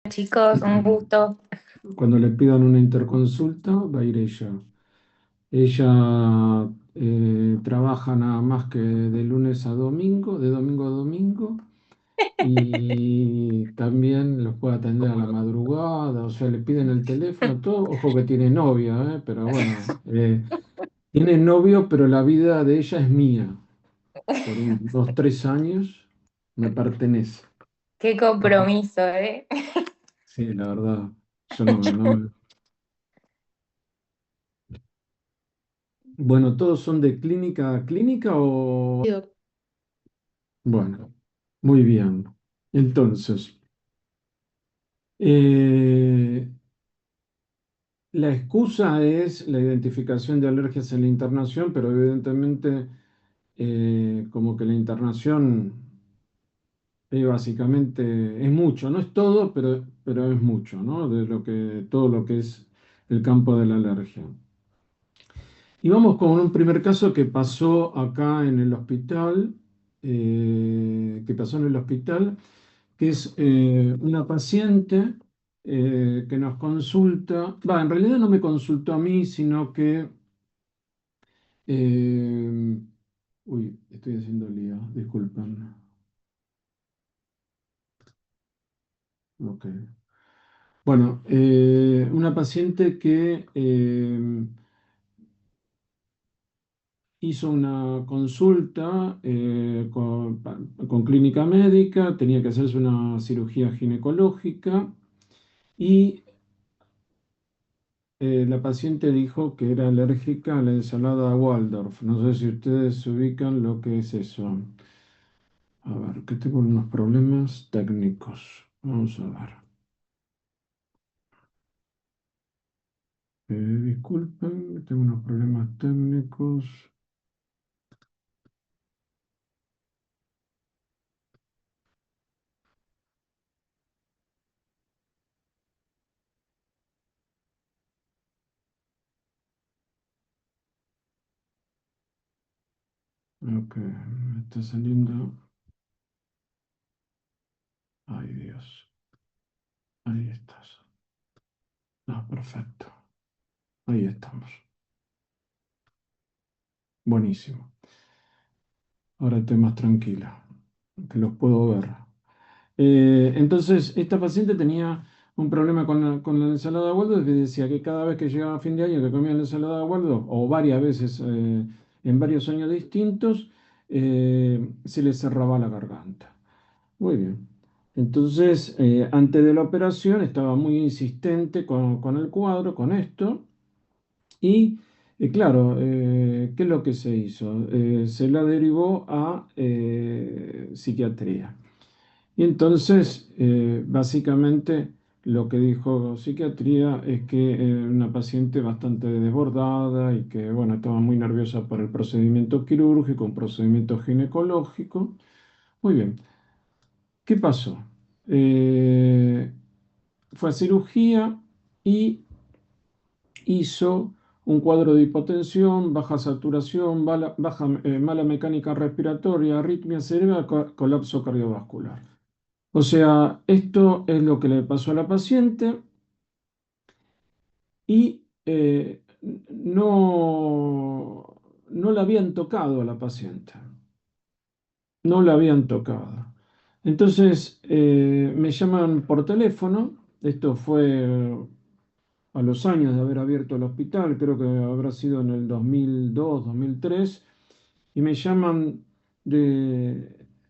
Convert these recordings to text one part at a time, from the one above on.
Chicos, un gusto. Cuando le pidan una interconsulta, va a ir ella. Ella trabaja nada más que de lunes a domingo, de domingo a domingo, y también los puede atender a la madrugada, o sea, le piden el teléfono, todo. Ojo que tiene novia, pero bueno, tiene novio, pero la vida de ella es mía. Por unos 3 años me pertenece. Qué Ajá. compromiso, ¿eh? Sí, la verdad, yo no. Bueno, ¿todos son de clínica a clínica o...? Bueno, muy bien. Entonces, eh, la excusa es la identificación de alergias en la internación, pero evidentemente como que la internación básicamente es mucho, no es todo, pero es mucho, ¿no? Todo lo que es el campo de la alergia. Y vamos con un primer caso que pasó acá en el hospital, que es una paciente que nos consulta. En realidad no me consultó a mí, sino que, eh, uy, estoy haciendo lío, disculpen. Ok. Bueno, una paciente que hizo una consulta con clínica médica, tenía que hacerse una cirugía ginecológica y la paciente dijo que era alérgica a la ensalada Waldorf. No sé si ustedes se ubican lo que es eso. A ver, que tengo unos problemas técnicos. Vamos a ver. Disculpen, tengo unos problemas técnicos. Ok, me está saliendo. Ay, Dios. Ahí estás. Ah, perfecto. Ahí estamos. Buenísimo. Ahora estoy más tranquila, que los puedo ver. Entonces, esta paciente tenía un problema con la ensalada Waldo, que decía que cada vez que llegaba a fin de año que comía la ensalada Waldo, o varias veces en varios años distintos, se le cerraba la garganta. Muy bien. Entonces, antes de la operación estaba muy insistente con el cuadro, con esto. Y claro, ¿qué es lo que se hizo? Se la derivó a psiquiatría. Y entonces, básicamente, lo que dijo psiquiatría es que una paciente bastante desbordada y que, bueno, estaba muy nerviosa por el procedimiento quirúrgico, un procedimiento ginecológico. Muy bien, ¿qué pasó? Eh, Fue a cirugía y hizo un cuadro de hipotensión, baja saturación, mala mecánica respiratoria, arritmia cerebral, colapso cardiovascular. O sea, esto es lo que le pasó a la paciente y no la habían tocado a la paciente, no la habían tocado. Entonces me llaman por teléfono, esto fue a los años de haber abierto el hospital, creo que habrá sido en el 2002, 2003, y me llaman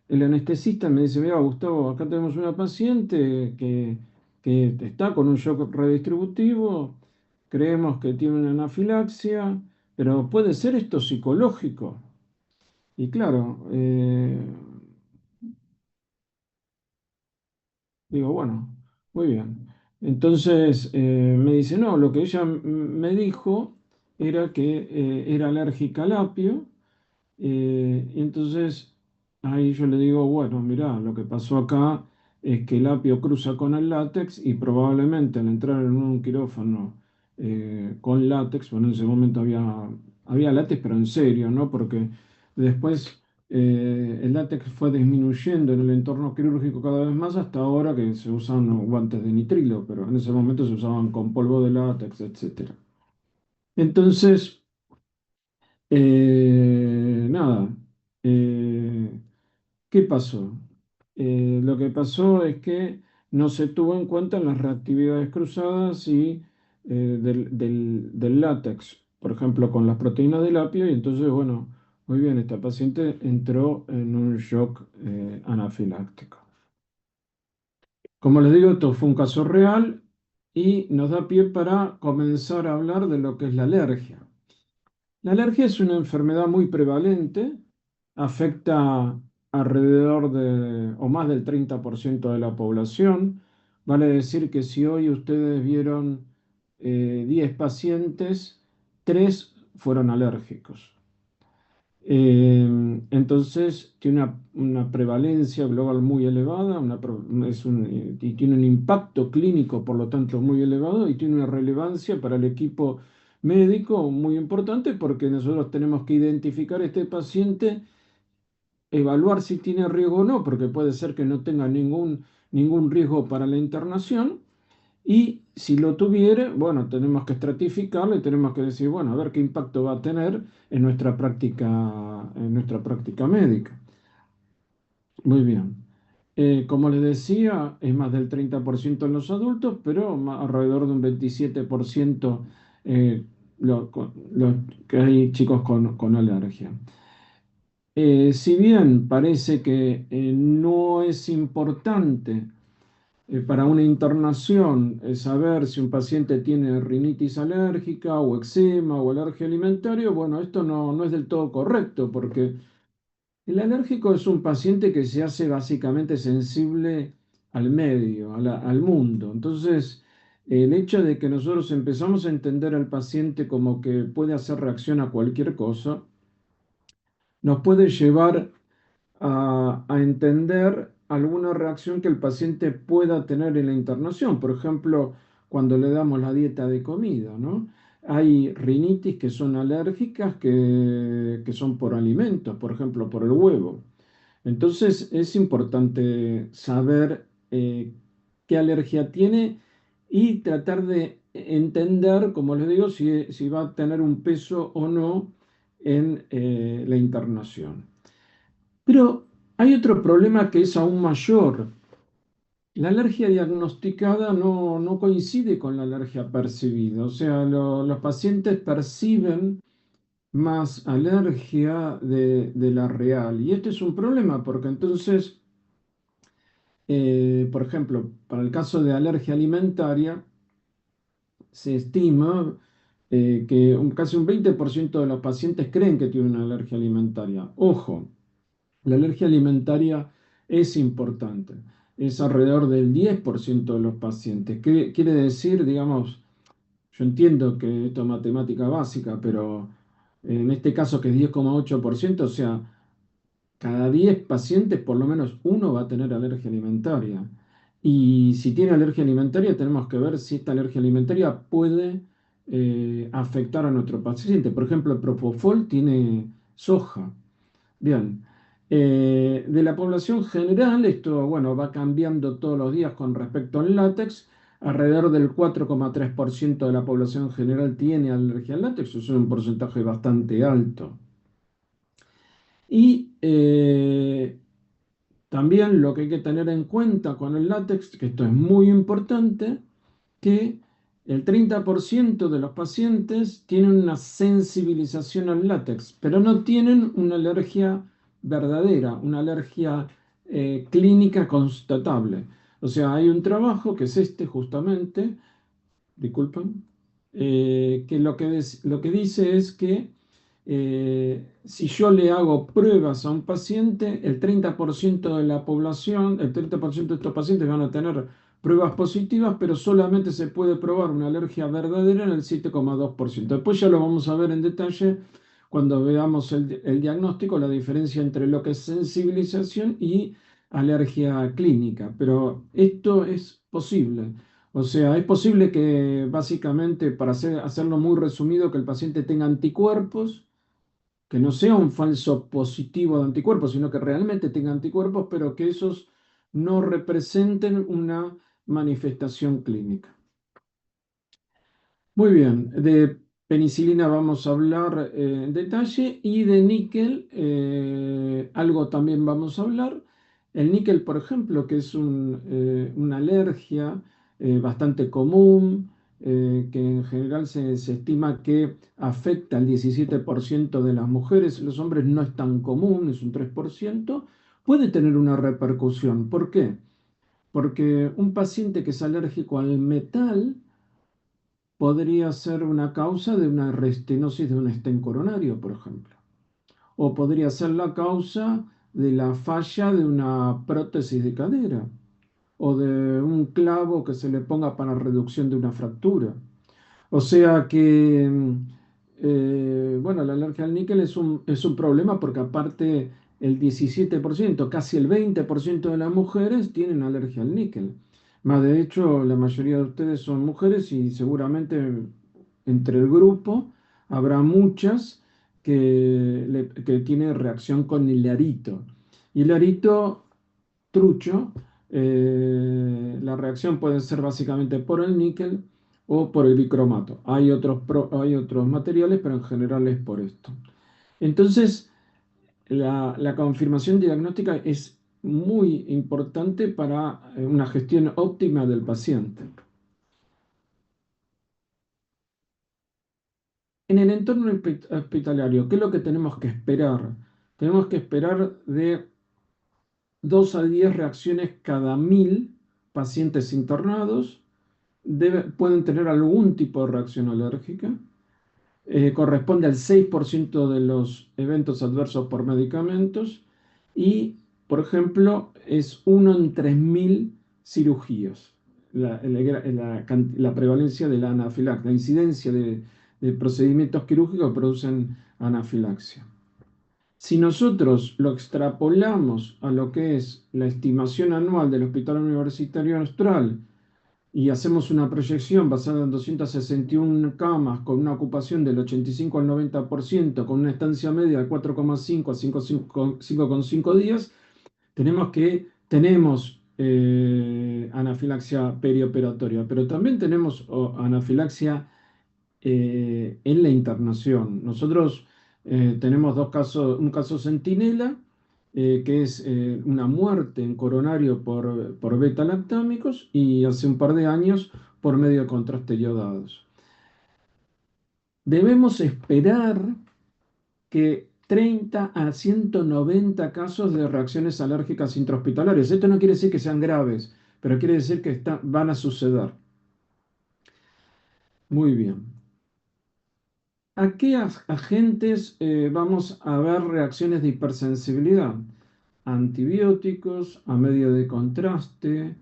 el anestesista, me dice, mira, Gustavo, acá tenemos una paciente que está con un shock redistributivo, creemos que tiene una anafilaxia, pero puede ser esto psicológico. Y claro, digo, bueno, muy bien. Entonces me dice, no, lo que ella me dijo era que era alérgica al apio. Y entonces ahí yo le digo, bueno, mirá, lo que pasó acá es que el apio cruza con el látex y probablemente al entrar en un quirófano con látex, bueno, en ese momento había látex, pero en serio, ¿no? Porque después el látex fue disminuyendo en el entorno quirúrgico cada vez más hasta ahora que se usan guantes de nitrilo, pero en ese momento se usaban con polvo de látex, etcétera. Entonces, nada, eh, ¿qué pasó? Lo que pasó es que no se tuvo en cuenta las reactividades cruzadas y del látex, por ejemplo, con las proteínas del apio, y entonces, bueno, muy bien, esta paciente entró en un shock anafiláctico. Como les digo, esto fue un caso real y nos da pie para comenzar a hablar de lo que es la alergia. La alergia es una enfermedad muy prevalente, afecta alrededor de o más del 30% de la población. Vale decir que si hoy ustedes vieron 10 pacientes, 3 fueron alérgicos. Entonces tiene una prevalencia global muy elevada, y tiene un impacto clínico, por lo tanto, muy elevado y tiene una relevancia para el equipo médico muy importante porque nosotros tenemos que identificar a este paciente, evaluar si tiene riesgo o no, porque puede ser que no tenga ningún riesgo para la internación. Y si lo tuviere, bueno, tenemos que estratificarlo y tenemos que decir, bueno, a ver qué impacto va a tener en nuestra práctica médica. Muy bien. Como les decía, es más del 30% en los adultos, pero alrededor de un 27% eh, lo que hay chicos con alergia. Si bien parece que no es importante para una internación, saber si un paciente tiene rinitis alérgica o eczema o alergia alimentaria, bueno, esto no es del todo correcto, porque el alérgico es un paciente que se hace básicamente sensible al medio, al mundo. Entonces, el hecho de que nosotros empezamos a entender al paciente como que puede hacer reacción a cualquier cosa, nos puede llevar a entender alguna reacción que el paciente pueda tener en la internación. Por ejemplo, cuando le damos la dieta de comida, ¿no? Hay rinitis que son alérgicas que son por alimentos, por ejemplo, por el huevo. Entonces es importante saber qué alergia tiene y tratar de entender, como les digo, si va a tener un peso o no en la internación. Pero hay otro problema que es aún mayor. La alergia diagnosticada no coincide con la alergia percibida. O sea, los pacientes perciben más alergia de la real. Y este es un problema porque entonces, por ejemplo, para el caso de alergia alimentaria, se estima que casi un 20% de los pacientes creen que tienen una alergia alimentaria. Ojo. La alergia alimentaria es importante, es alrededor del 10% de los pacientes. ¿Qué quiere decir? Digamos, yo entiendo que esto es matemática básica, pero en este caso que es 10,8%, o sea, cada 10 pacientes por lo menos uno va a tener alergia alimentaria. Y si tiene alergia alimentaria, tenemos que ver si esta alergia alimentaria puede afectar a nuestro paciente. Por ejemplo, el Propofol tiene soja. Bien, de la población general, esto bueno, va cambiando todos los días con respecto al látex. Alrededor del 4,3% de la población general tiene alergia al látex, eso es un porcentaje bastante alto. Y también lo que hay que tener en cuenta con el látex, que esto es muy importante, que el 30% de los pacientes tienen una sensibilización al látex, pero no tienen una alergia verdadera, una alergia clínica constatable. O sea, hay un trabajo que es este justamente, disculpen, que lo que dice es que si yo le hago pruebas a un paciente, el 30% de la población, el 30% de estos pacientes van a tener pruebas positivas, pero solamente se puede probar una alergia verdadera en el 7,2%. Después ya lo vamos a ver en detalle cuando veamos el diagnóstico, la diferencia entre lo que es sensibilización y alergia clínica. Pero esto es posible. O sea, es posible que básicamente, para hacerlo muy resumido, que el paciente tenga anticuerpos que no sea un falso positivo de anticuerpos, sino que realmente tenga anticuerpos, pero que esos no representen una manifestación clínica. Muy bien, de penicilina vamos a hablar en detalle y de níquel algo también vamos a hablar. El níquel, por ejemplo, que es una alergia bastante común, que en general se estima que afecta al 17% de las mujeres, los hombres no es tan común, es un 3%, puede tener una repercusión. ¿Por qué? Porque un paciente que es alérgico al metal, podría ser una causa de una restenosis de un estén coronario, por ejemplo. O podría ser la causa de la falla de una prótesis de cadera o de un clavo que se le ponga para reducción de una fractura. O sea que, bueno, la alergia al níquel es un problema porque aparte el 17%, casi el 20% de las mujeres tienen alergia al níquel. Más de hecho, la mayoría de ustedes son mujeres y seguramente entre el grupo habrá muchas que tienen reacción con el arito. Y el arito trucho, la reacción puede ser básicamente por el níquel o por el bicromato. Hay otros materiales, pero en general es por esto. Entonces, la confirmación diagnóstica es muy importante para una gestión óptima del paciente. En el entorno hospitalario, ¿qué es lo que tenemos que esperar? Tenemos que esperar de 2 a 10 reacciones cada 1000 pacientes internados. Pueden tener algún tipo de reacción alérgica. Corresponde al 6% de los eventos adversos por medicamentos y, por ejemplo, es 1 en 3000 cirugías, la prevalencia de la anafilaxia, la incidencia de procedimientos quirúrgicos que producen anafilaxia. Si nosotros lo extrapolamos a lo que es la estimación anual del Hospital Universitario Austral y hacemos una proyección basada en 261 camas con una ocupación del 85 al 90%, con una estancia media de 4,5 a 5,5 días, tenemos anafilaxia perioperatoria, pero también tenemos anafilaxia en la internación. Nosotros tenemos dos casos, un caso centinela, que es una muerte en coronario por beta-lactámicos y hace un par de años por medio de contraste iodados. Debemos esperar que 30 a 190 casos de reacciones alérgicas intrahospitalarias. Esto no quiere decir que sean graves, pero quiere decir que van a suceder. Muy bien. ¿A qué agentes vamos a ver reacciones de hipersensibilidad? A antibióticos, a medio de contraste,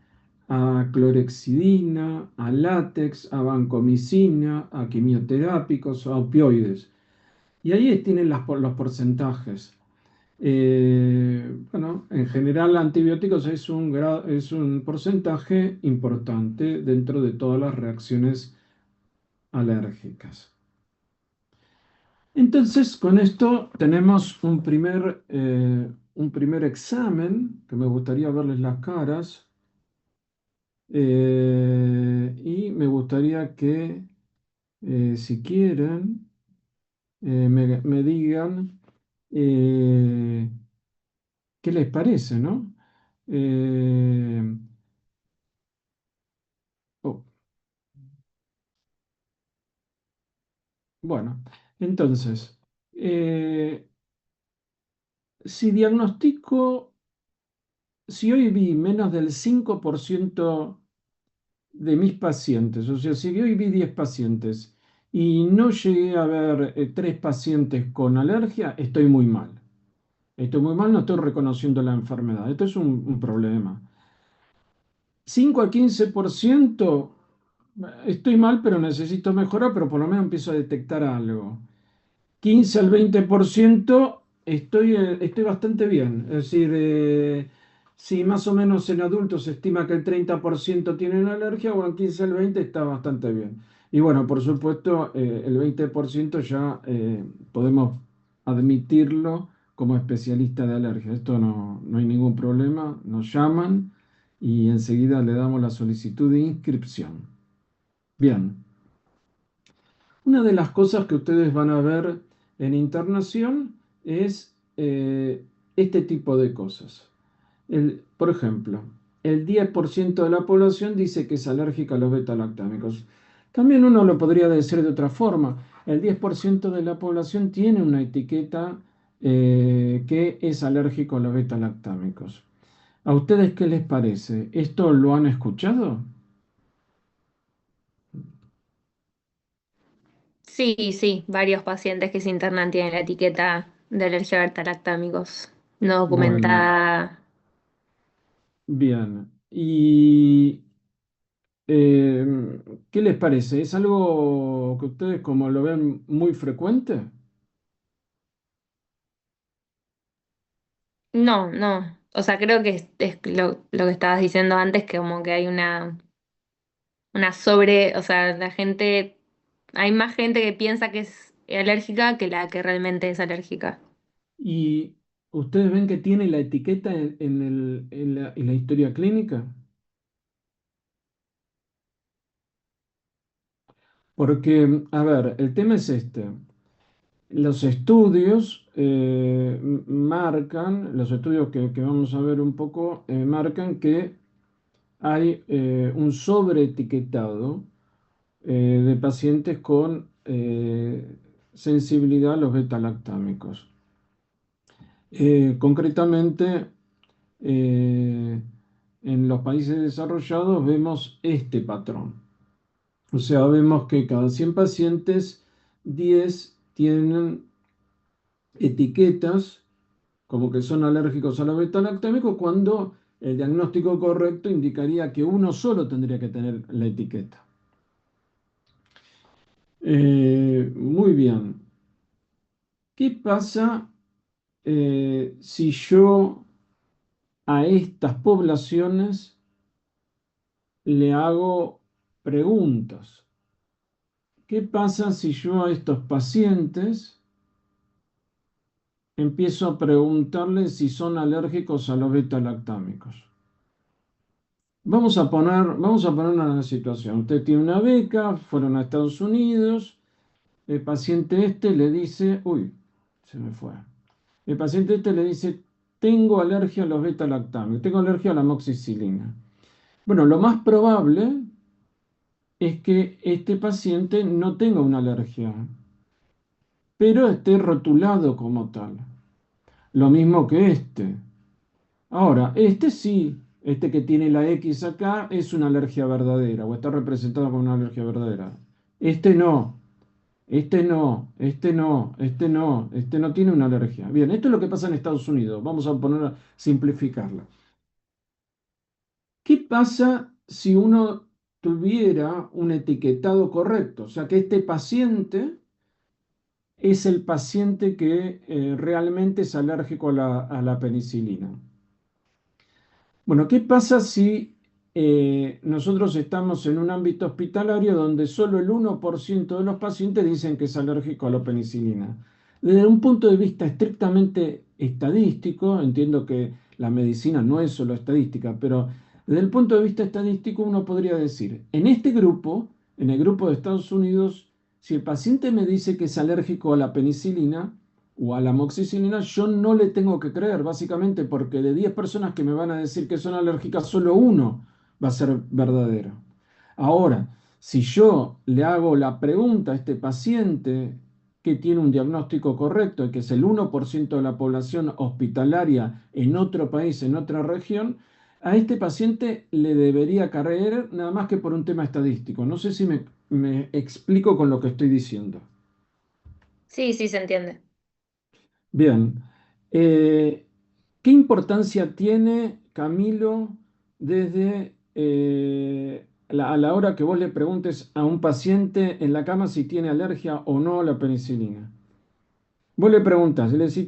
a clorexidina, a látex, a vancomicina, a quimioterápicos, a opioides. Y ahí tienen los porcentajes. Bueno, en general antibióticos es un porcentaje importante dentro de todas las reacciones alérgicas. Entonces, con esto tenemos un primer examen, que me gustaría verles las caras, y me gustaría que, si quieren, me digan eh, qué les parece, ¿no? Eh, oh, bueno, entonces, eh, si diagnostico, si hoy vi menos del 5% de mis pacientes, o sea, si hoy vi 10 pacientes y no llegué a ver 3 pacientes con alergia, estoy muy mal. Estoy muy mal, no estoy reconociendo la enfermedad. Esto es un problema. 5 a 15%, estoy mal, pero necesito mejorar, pero por lo menos empiezo a detectar algo. 15 al 20% estoy bastante bien. Es decir, si más o menos en adultos se estima que el 30% tienen alergia, o en 15 al 20 está bastante bien. Y bueno, por supuesto, el 20% ya podemos admitirlo como especialista de alergia. Esto no hay ningún problema, nos llaman y enseguida le damos la solicitud de inscripción. Bien, una de las cosas que ustedes van a ver en internación es este tipo de cosas. Por ejemplo, el 10% de la población dice que es alérgica a los beta-lactámicos. También uno lo podría decir de otra forma. El 10% de la población tiene una etiqueta que es alérgico a los beta-lactámicos. ¿A ustedes qué les parece? ¿Esto lo han escuchado? Sí, sí, varios pacientes que se internan tienen la etiqueta de alergia a beta-lactámicos no Bueno, documentada. bien. ¿Y eh, qué les parece? ¿Es algo que ustedes como lo ven muy frecuente? No, no. O sea, creo que es lo que estabas diciendo antes, que como que hay una sobre, o sea, la gente, hay más gente que piensa que es alérgica que la que realmente es alérgica. Y ustedes ven que tiene la etiqueta en la historia clínica, porque, a ver, el tema es este. Los estudios marcan, los estudios que vamos a ver un poco, marcan que hay un sobreetiquetado de pacientes con sensibilidad a los beta-lactámicos. Concretamente, eh, en los países desarrollados vemos este patrón. O sea, vemos que cada 100 pacientes, 10 tienen etiquetas como que son alérgicos a los beta-lactámicos cuando el diagnóstico correcto indicaría que uno solo tendría que tener la etiqueta. Muy bien. ¿Qué pasa si yo a estas poblaciones le hago preguntas? ¿Qué pasa si yo a estos pacientes empiezo a preguntarles si son alérgicos a los beta-lactámicos? Vamos a poner una situación. Usted tiene una beca, fueron a Estados Unidos, el paciente este le dice, uy, se me fue. El paciente este le dice, tengo alergia a los beta-lactámicos, tengo alergia a la amoxicilina. Bueno, lo más probable es que este paciente no tenga una alergia, pero esté rotulado como tal. Lo mismo que este. Ahora, este sí, este que tiene la X acá es una alergia verdadera o está representado como una alergia verdadera. Este no, este no, este no, este no, este no tiene una alergia. Bien, esto es lo que pasa en Estados Unidos. Vamos a poner a simplificarla. ¿Qué pasa si uno tuviera un etiquetado correcto? O sea, que este paciente es el paciente que realmente es alérgico a la penicilina. Bueno, ¿qué pasa si nosotros estamos en un ámbito hospitalario donde solo el 1% de los pacientes dicen que es alérgico a la penicilina? Desde un punto de vista estrictamente estadístico, entiendo que la medicina no es solo estadística, pero desde el punto de vista estadístico uno podría decir, en este grupo, en el grupo de Estados Unidos, si el paciente me dice que es alérgico a la penicilina, o a la amoxicilina, yo no le tengo que creer, básicamente porque de 10 personas que me van a decir que son alérgicas, solo uno va a ser verdadero. Ahora, si yo le hago la pregunta a este paciente que tiene un diagnóstico correcto, que es el 1% de la población hospitalaria en otro país, en otra región, a este paciente le debería creer nada más que por un tema estadístico. No sé si me explico con lo que estoy diciendo. Sí, sí, se entiende. Bien. Eh, ¿Qué importancia tiene, Camilo, desde a la hora que vos le preguntes a un paciente en la cama si tiene alergia o no a la penicilina? Vos le preguntás, le decís,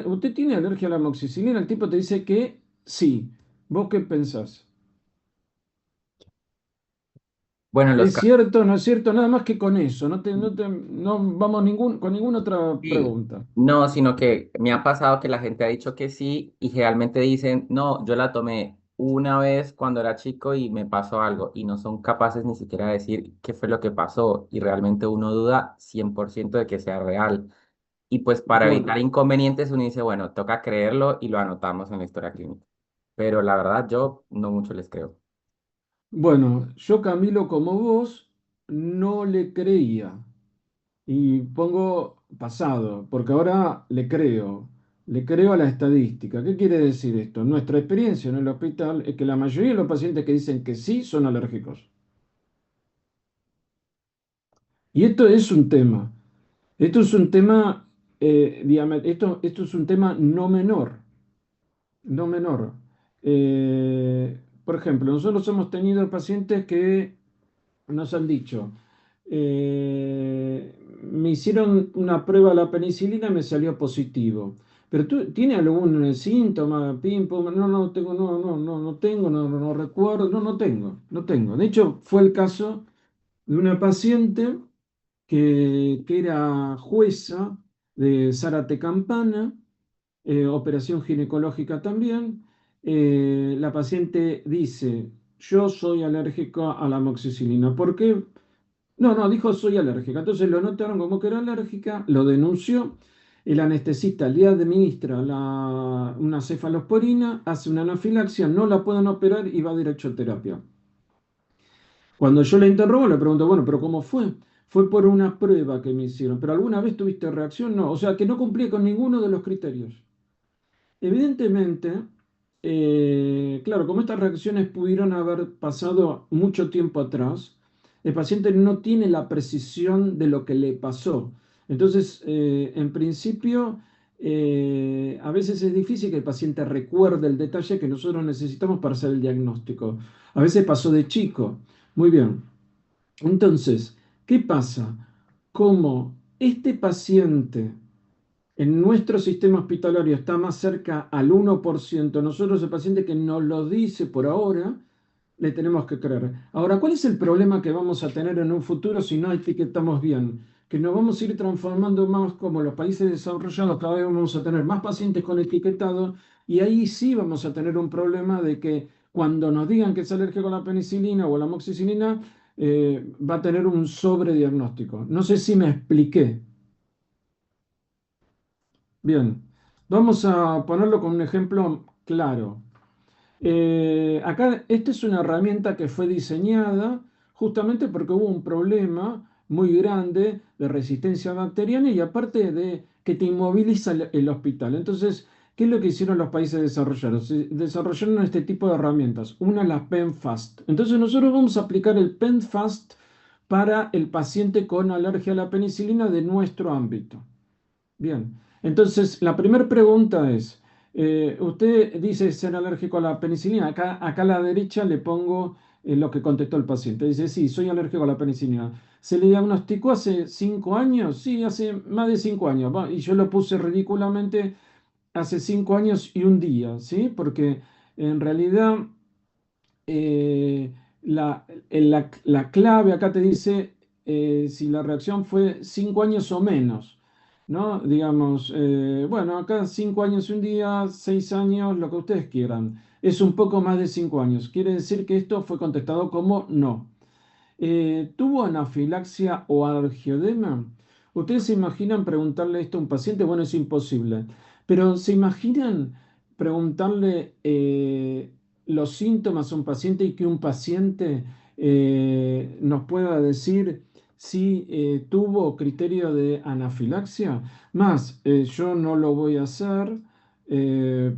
¿usted tiene alergia a la amoxicilina? El tipo te dice que sí. ¿Vos qué pensás? Bueno, ¿Es cierto o no es cierto? Nada más que con eso, no vamos con ninguna otra sí, pregunta. no, sino que me ha pasado que la gente ha dicho que sí y realmente dicen, no, yo la tomé una vez cuando era chico y me pasó algo y no son capaces ni siquiera de decir qué fue lo que pasó y realmente uno duda 100% de que sea real. Y pues para evitar Bueno, inconvenientes uno dice, bueno, toca creerlo y lo anotamos en la historia clínica. Pero la verdad yo no mucho les creo. bueno, yo Camilo como vos no le creía. Y pongo pasado, porque ahora le creo a la estadística. ¿Qué quiere decir esto? Nuestra experiencia en el hospital es que la mayoría de los pacientes que dicen que sí son alérgicos. Y esto es un tema. Esto es un tema, esto es un tema no menor, no menor. Por ejemplo, nosotros hemos tenido pacientes que nos han dicho, me hicieron una prueba a la penicilina y me salió positivo. Pero tú, ¿tiene algún síntoma, pim, pum? No, no tengo, no tengo, no recuerdo, no tengo. De hecho, fue el caso de una paciente que era jueza de Zárate Campana, operación ginecológica también. La paciente dice, yo soy alérgico a la amoxicilina. ¿Por qué? No, dijo soy alérgica. Entonces lo notaron como que era alérgica, lo denunció. El anestesista le administra una cefalosporina, hace una anafilaxia, no la pueden operar y va derecho a terapia. Cuando yo le interrogo, le pregunto, bueno, pero ¿cómo fue? Fue por una prueba que me hicieron. ¿Pero alguna vez tuviste reacción? No. O sea, que no cumplía con ninguno de los criterios. Evidentemente, claro, como estas reacciones pudieron haber pasado mucho tiempo atrás, el paciente no tiene la precisión de lo que le pasó. Entonces, en principio, a veces es difícil que el paciente recuerde el detalle que nosotros necesitamos para hacer el diagnóstico. A veces pasó de chico. Muy bien. Entonces, ¿qué pasa? Como este paciente en nuestro sistema hospitalario está más cerca al 1%. Nosotros el paciente que nos lo dice por ahora, le tenemos que creer. Ahora, ¿cuál es el problema que vamos a tener en un futuro si no etiquetamos bien? Que nos vamos a ir transformando más como los países desarrollados, cada vez vamos a tener más pacientes con etiquetado y ahí sí vamos a tener un problema de que cuando nos digan que es alérgico a la penicilina o a la amoxicilina, va a tener un sobrediagnóstico. No sé si me expliqué. Bien, vamos a ponerlo con un ejemplo claro. Acá, esta es una herramienta que fue diseñada justamente porque hubo un problema muy grande de resistencia bacteriana y aparte de que te inmoviliza el hospital. Entonces, ¿qué es lo que hicieron los países desarrollados? Desarrollaron este tipo de herramientas. Una, la PenFast. Entonces, nosotros vamos a aplicar el PenFast para el paciente con alergia a la penicilina de nuestro ámbito. Bien, entonces la primera pregunta es, usted dice ser alérgico a la penicilina. Acá a la derecha le pongo lo que contestó el paciente. Dice, sí, soy alérgico a la penicilina. ¿Se le diagnosticó hace 5 años? Sí, hace más de 5 años. Y yo lo puse ridículamente hace 5 años y un día, ¿sí? Porque en realidad eh, la clave acá te dice si la reacción fue 5 años o menos, ¿no? Digamos, bueno, acá 5 años y un día, 6 años, lo que ustedes quieran. Es un poco más de 5 años. Quiere decir que esto fue contestado como no. ¿Tuvo anafilaxia o angioedema? ¿Ustedes se imaginan preguntarle esto a un paciente? Bueno, es imposible. Pero ¿se imaginan preguntarle los síntomas a un paciente y que un paciente nos pueda decir si tuvo criterio de anafilaxia? Más, yo no lo voy a hacer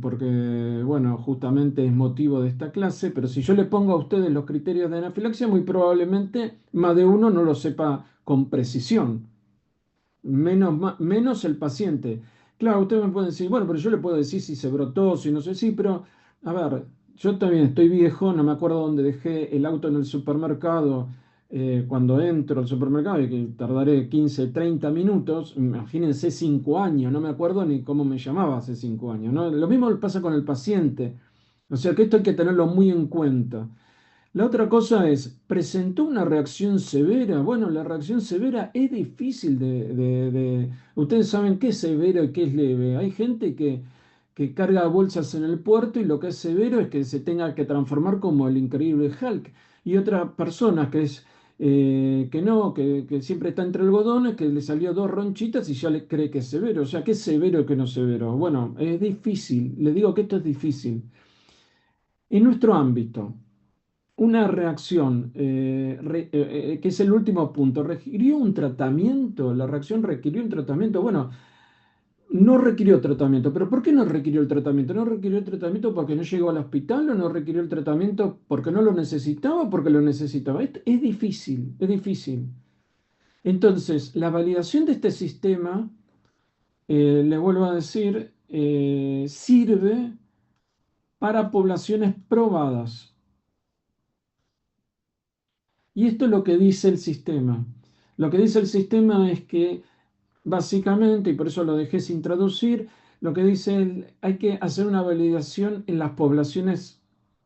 porque, bueno, justamente es motivo de esta clase, pero si yo le pongo a ustedes los criterios de anafilaxia, muy probablemente más de uno no lo sepa con precisión, menos el paciente. Claro, ustedes me pueden decir, bueno, pero yo le puedo decir si se brotó, si no sé, sí, pero a ver, yo también estoy viejo, no me acuerdo dónde dejé el auto en el supermercado. Cuando entro al supermercado y que tardaré 15 30 minutos, imagínense 5 años, no me acuerdo ni cómo me llamaba hace 5 años, ¿no? Lo mismo pasa con el paciente, o sea que esto hay que tenerlo muy en cuenta. La otra cosa es, ¿presentó una reacción severa? Bueno, la reacción severa es difícil Ustedes saben qué es severo y qué es leve. Hay gente que carga bolsas en el puerto y lo que es severo es que se tenga que transformar como el increíble Hulk. Y otra persona que es que no, que siempre está entre algodones, que le salió dos ronchitas y ya le cree que es severo. O sea, ¿qué es severo y qué no es severo? Bueno, es difícil. Le digo que esto es difícil. En nuestro ámbito una reacción, que es el último punto, ¿requirió un tratamiento? ¿La reacción requirió un tratamiento? Bueno, no requirió tratamiento, pero ¿por qué no requirió el tratamiento? ¿No requirió el tratamiento porque no llegó al hospital o no requirió el tratamiento porque no lo necesitaba o porque lo necesitaba? Es difícil, es difícil. Entonces, la validación de este sistema, le vuelvo a decir, sirve para poblaciones probadas. Y esto es lo que dice el sistema. Lo que dice el sistema es que básicamente, y por eso lo dejé sin traducir, lo que dice, hay que hacer una validación en las poblaciones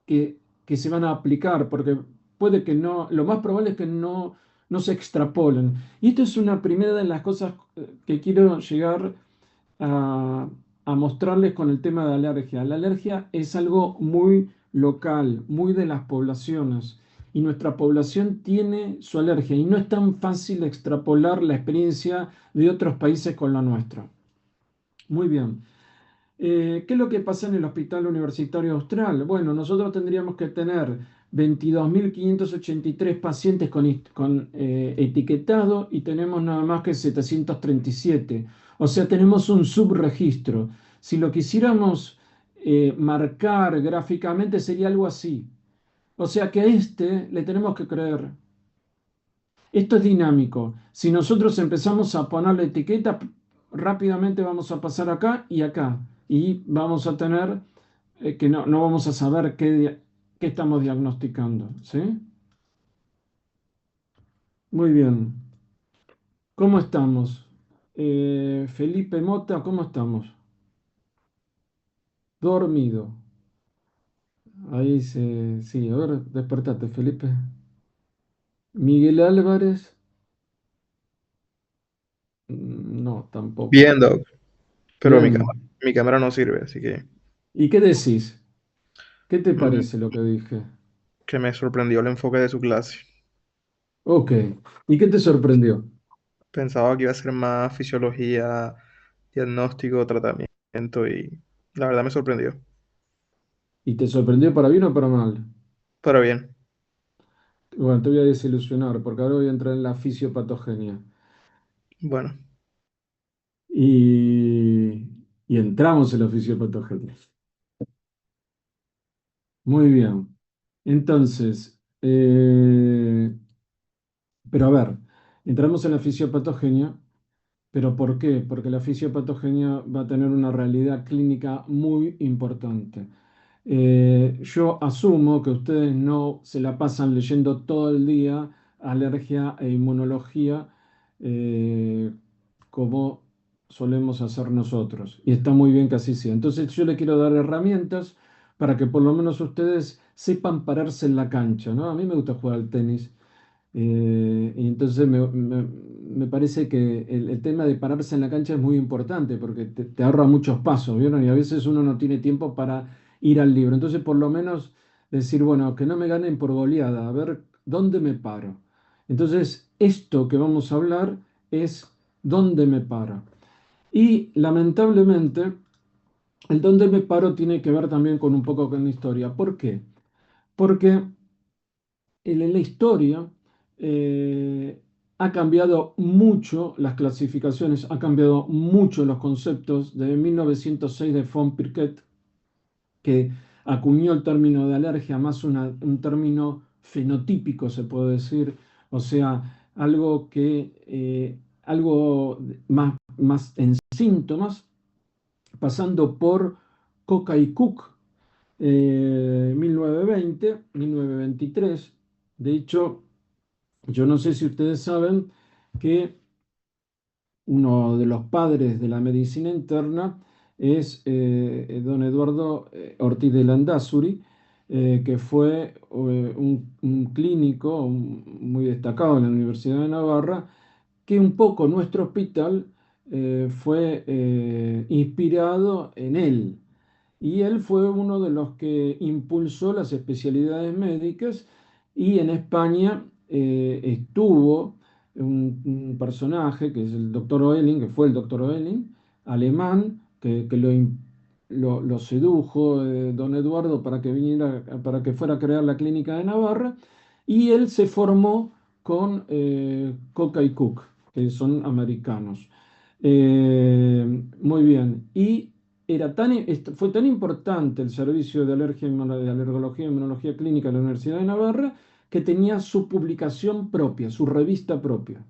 que se van a aplicar, porque puede que no, lo más probable es que no se extrapolen. Y esto es una primera de las cosas que quiero llegar a, a mostrarles con el tema de alergia. La alergia es algo muy local, muy de las poblaciones. Y nuestra población tiene su alergia y no es tan fácil extrapolar la experiencia de otros países con la nuestra. Muy bien. ¿Qué es lo que pasa en el Hospital Universitario Austral? Bueno, nosotros tendríamos que tener 22.583 pacientes con etiquetado y tenemos nada más que 737. O sea, tenemos un subregistro. Si lo quisiéramos marcar gráficamente sería algo así. O sea que a este le tenemos que creer. Esto es dinámico. Si nosotros empezamos a ponerle etiqueta, rápidamente vamos a pasar acá y acá. Y vamos a tener que no vamos a saber qué estamos diagnosticando. ¿Sí? Muy bien. ¿Cómo estamos? Felipe Mota, ¿cómo estamos? Dormido. Ahí sí, a ver, despertate, Felipe. Miguel Álvarez, no, tampoco. Bien, Doc, pero Bien. mi cámara no sirve, así que ¿Y qué decís? ¿Qué te mm, parece lo que dije? que me sorprendió el enfoque de su clase. Ok. ¿Y qué te sorprendió? Pensaba que iba a ser más fisiología, diagnóstico, tratamiento y la verdad me sorprendió. ¿Y te sorprendió para bien o para mal? Pero bien, Bueno, te voy a desilusionar porque ahora voy a entrar en la fisiopatogenia. bueno, Y, y entramos en la fisiopatogenia. Muy bien. Entonces, pero a ver, entramos en la fisiopatogenia. ¿Pero por qué? Porque la fisiopatogenia va a tener una realidad clínica muy importante. Yo asumo que ustedes no se la pasan leyendo todo el día alergia e inmunología eh, como solemos hacer nosotros. Y está muy bien que así sea. Entonces yo le quiero dar herramientas para que por lo menos ustedes sepan pararse en la cancha, ¿no? A mí me gusta jugar al tenis. Y entonces me parece que el tema de pararse en la cancha es muy importante porque te ahorra muchos pasos, ¿vieron? Y a veces uno no tiene tiempo para ir al libro. Entonces, por lo menos decir, bueno, que no me ganen por goleada, a ver dónde me paro. Entonces, esto que vamos a hablar es dónde me paro. Y lamentablemente, el dónde me paro tiene que ver también con un poco con la historia. ¿Por qué? Porque en la historia ha cambiado mucho las clasificaciones, ha cambiado mucho los conceptos. De 1906 de von Pirquet, que acuñó el término de alergia, más un término fenotípico, se puede decir, o sea, algo algo más en síntomas, pasando por Coca y Cook, 1920, 1923. De hecho, yo no sé si ustedes saben que uno de los padres de la medicina interna es don Eduardo Ortiz de Landázuri, que fue un clínico muy destacado en la Universidad de Navarra, que un poco nuestro hospital fue inspirado en él. Y él fue uno de los que impulsó las especialidades médicas y en España estuvo un personaje que es el doctor Oehling, que fue el doctor Oehling, alemán, que lo sedujo don Eduardo para que viniera, para que fuera a crear la clínica de Navarra, y él se formó con Coca y Cook, que son americanos. Muy bien. Y fue tan importante el servicio de de alergología e inmunología clínica de la Universidad de Navarra que tenía su publicación propia, su revista propia.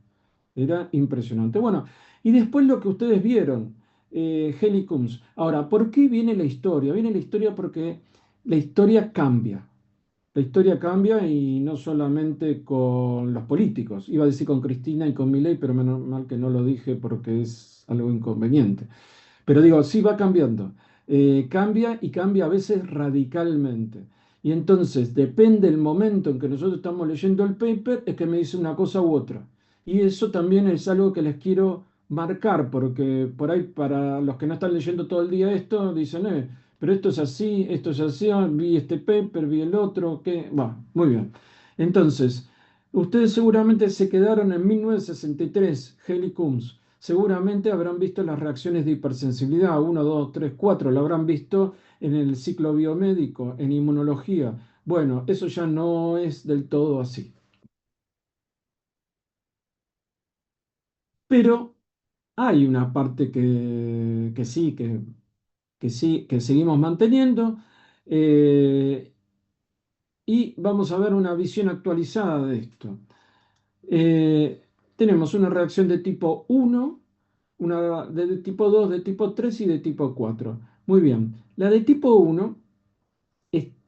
Era impresionante. Bueno, y después lo que ustedes vieron, Helicums. Ahora, ¿por qué viene la historia? Viene la historia porque la historia cambia. La historia cambia y no solamente con los políticos. Iba a decir con Cristina y con Milei, pero menos mal que no lo dije porque es algo inconveniente. Pero digo, sí va cambiando. Cambia y cambia a veces radicalmente. Y entonces, depende del momento en que nosotros estamos leyendo el paper, es que me dice una cosa u otra. Y eso también es algo que les quiero marcar, porque por ahí para los que no están leyendo todo el día esto, dicen, pero esto es así, vi este paper, vi el otro, ¿qué? Va, muy bien. Entonces, ustedes seguramente se quedaron en 1963, Helicums. Seguramente habrán visto las reacciones de hipersensibilidad, 1, 2, 3, 4, lo habrán visto en el ciclo biomédico, en inmunología. Bueno, eso ya no es del todo así. Pero hay una parte que sí, que seguimos manteniendo, eh, y vamos a ver una visión actualizada de esto. Eh, Tenemos una reacción de tipo 1, una de tipo 2, de tipo 3 y de tipo 4. Muy bien, la de tipo 1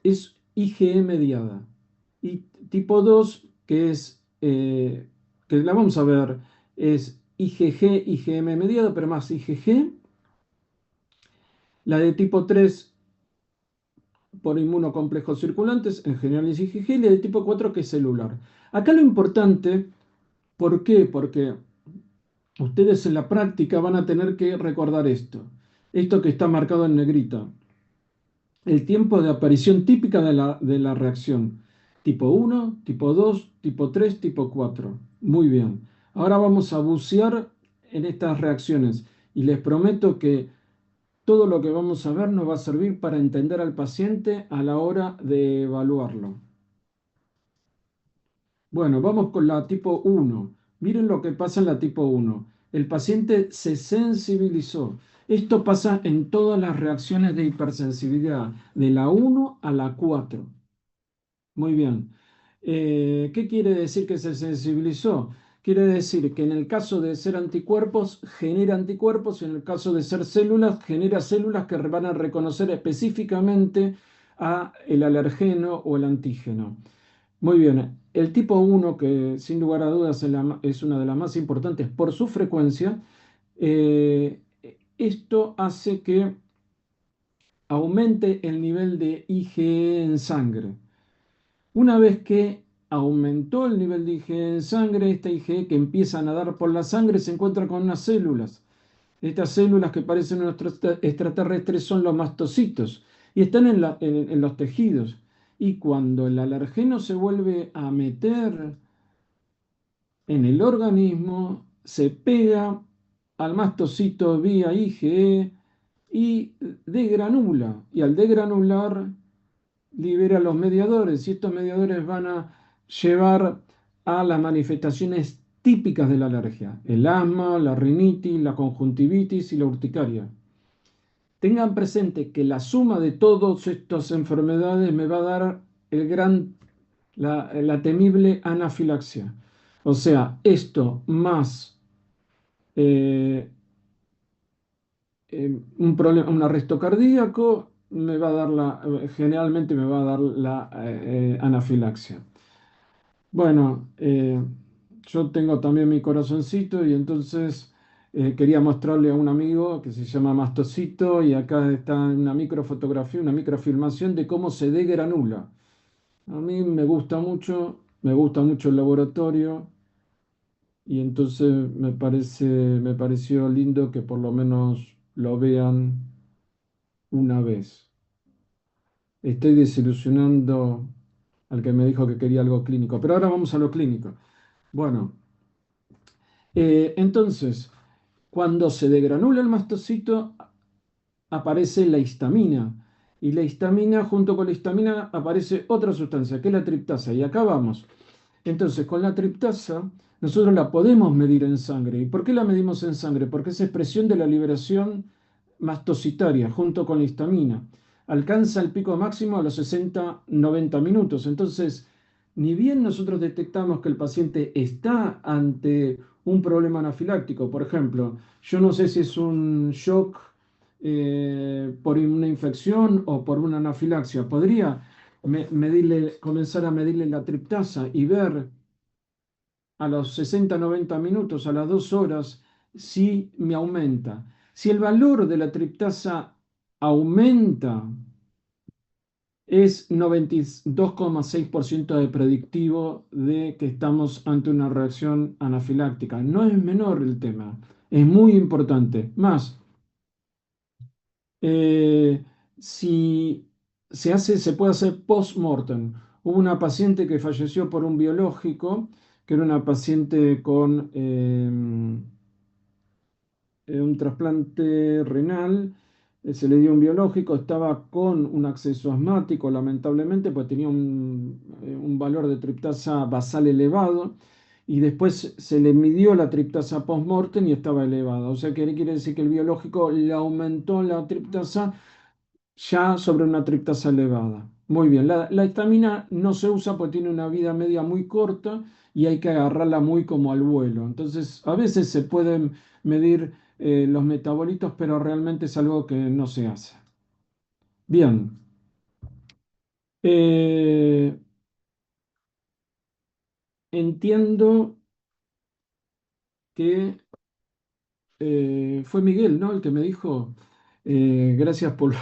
es IgE mediada. Y tipo 2, que la vamos a ver, es IgG, IgM mediada, pero más IgG. La de tipo 3 por inmunocomplejos circulantes, en general es IgG, y la de tipo 4 que es celular. Acá lo importante, ¿por qué? Porque ustedes en la práctica van a tener que recordar esto que está marcado en negrita, el tiempo de aparición típica de la reacción, tipo 1, tipo 2, tipo 3, tipo 4. Muy bien. Ahora vamos a bucear en estas reacciones y les prometo que todo lo que vamos a ver nos va a servir para entender al paciente a la hora de evaluarlo. Bueno, vamos con la tipo 1. Miren lo que pasa en la tipo 1. El paciente se sensibilizó. Esto pasa en todas las reacciones de hipersensibilidad, de la 1 a la 4. Muy bien. ¿Qué quiere decir que se sensibilizó? Quiere decir que en el caso de ser anticuerpos, genera anticuerpos, y en el caso de ser células, genera células que van a reconocer específicamente a el alergeno o el antígeno. Muy bien, el tipo 1, que sin lugar a dudas es una de las más importantes por su frecuencia, eh, esto hace que aumente el nivel de IgE en sangre. Una vez que aumentó el nivel de IgE en sangre, esta IgE que empieza a nadar por la sangre se encuentra con unas células. Estas células que parecen unos extraterrestres son los mastocitos y están en los tejidos. Y cuando el alergeno se vuelve a meter en el organismo, se pega al mastocito vía IgE y degranula. Y al degranular libera los mediadores y estos mediadores van a llevar a las manifestaciones típicas de la alergia: el asma, la rinitis, la conjuntivitis y la urticaria. Tengan presente que la suma de todas estas enfermedades me va a dar la temible anafilaxia. O sea, esto más eh, un arresto cardíaco me va a dar generalmente me va a dar la anafilaxia. Bueno, yo tengo también mi corazoncito y entonces quería mostrarle a un amigo que se llama Mastocito y acá está una microfotografía, una microfilmación de cómo se degranula. A mí me gusta mucho el laboratorio y entonces me pareció lindo que por lo menos lo vean una vez. Estoy desilusionando al que me dijo que quería algo clínico, pero ahora vamos a lo clínico. Bueno, entonces, cuando se degranula el mastocito, aparece la histamina. Y la histamina, junto con la histamina, aparece otra sustancia, que es la triptasa. Y acá vamos. Entonces, con la triptasa, nosotros la podemos medir en sangre. ¿Y por qué la medimos en sangre? Porque es expresión de la liberación mastocitaria junto con la histamina. Alcanza el pico máximo a los 60-90 minutos. Entonces, ni bien nosotros detectamos que el paciente está ante un problema anafiláctico, por ejemplo, yo no sé si es un shock por una infección o por una anafilaxia, podría comenzar a medirle la triptasa y ver a los 60-90 minutos, a las 2 horas, si me aumenta. Si el valor de la triptasa aumenta, es 92,6% de predictivo de que estamos ante una reacción anafiláctica. No es menor el tema, es muy importante. Más, eh, si se puede hacer post-mortem. Hubo una paciente que falleció por un biológico, que era una paciente con un trasplante renal, se le dio un biológico, estaba con un acceso asmático, lamentablemente, pues tenía un valor de triptasa basal elevado, y después se le midió la triptasa post-mortem y estaba elevada. O sea, que quiere decir que el biológico le aumentó la triptasa ya sobre una triptasa elevada. Muy bien, la histamina no se usa porque tiene una vida media muy corta y hay que agarrarla muy como al vuelo. Entonces, a veces se pueden medir los metabolitos, pero realmente es algo que no se hace. Bien, eh, entiendo que fue Miguel, ¿no? El que me dijo, gracias por,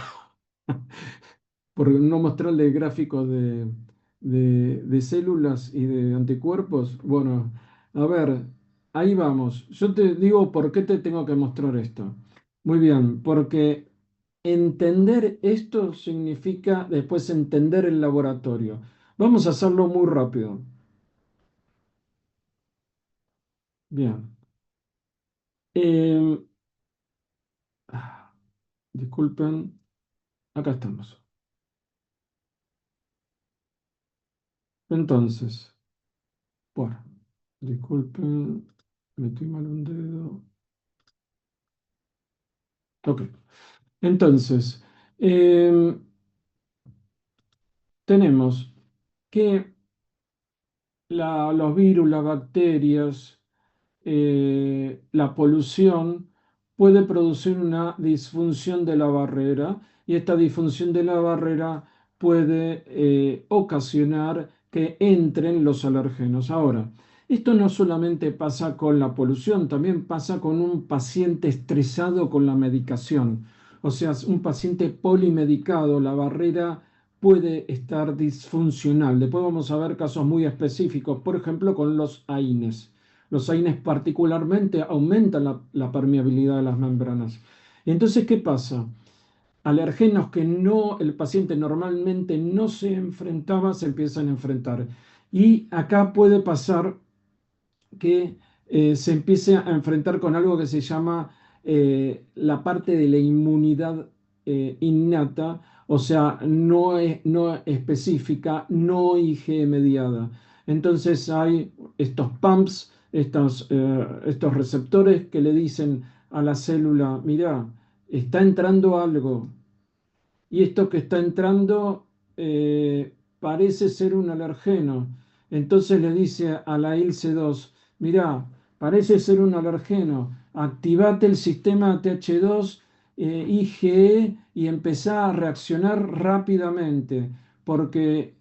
por no mostrarle gráficos de células y de anticuerpos. Bueno, a ver, ahí vamos. Yo te digo por qué te tengo que mostrar esto. Muy bien, porque entender esto significa después entender el laboratorio. Vamos a hacerlo muy rápido. Bien. Eh, disculpen, acá estamos. Entonces, bueno, disculpen, metí mal un dedo. Ok. Entonces, em, tenemos que los virus, las bacterias, la polución puede producir una disfunción de la barrera y esta disfunción de la barrera puede ocasionar que entren los alérgenos. Ahora, esto no solamente pasa con la polución, también pasa con un paciente estresado con la medicación. O sea, un paciente polimedicado, la barrera puede estar disfuncional. Después vamos a ver casos muy específicos, por ejemplo, con los AINES. Los AINES particularmente aumentan la permeabilidad de las membranas. Entonces, ¿qué pasa? Alergenos que el paciente normalmente no se enfrentaba, se empiezan a enfrentar. Y acá puede pasar que se empiece a enfrentar con algo que se llama la parte de la inmunidad innata, o sea, no específica, no IgE mediada. Entonces hay estos pumps, estos receptores que le dicen a la célula, mira, está entrando algo, y esto que está entrando parece ser un alergeno. Entonces le dice a la ILC2, mirá, parece ser un alergeno, activate el sistema TH2 IgE y empezá a reaccionar rápidamente, porque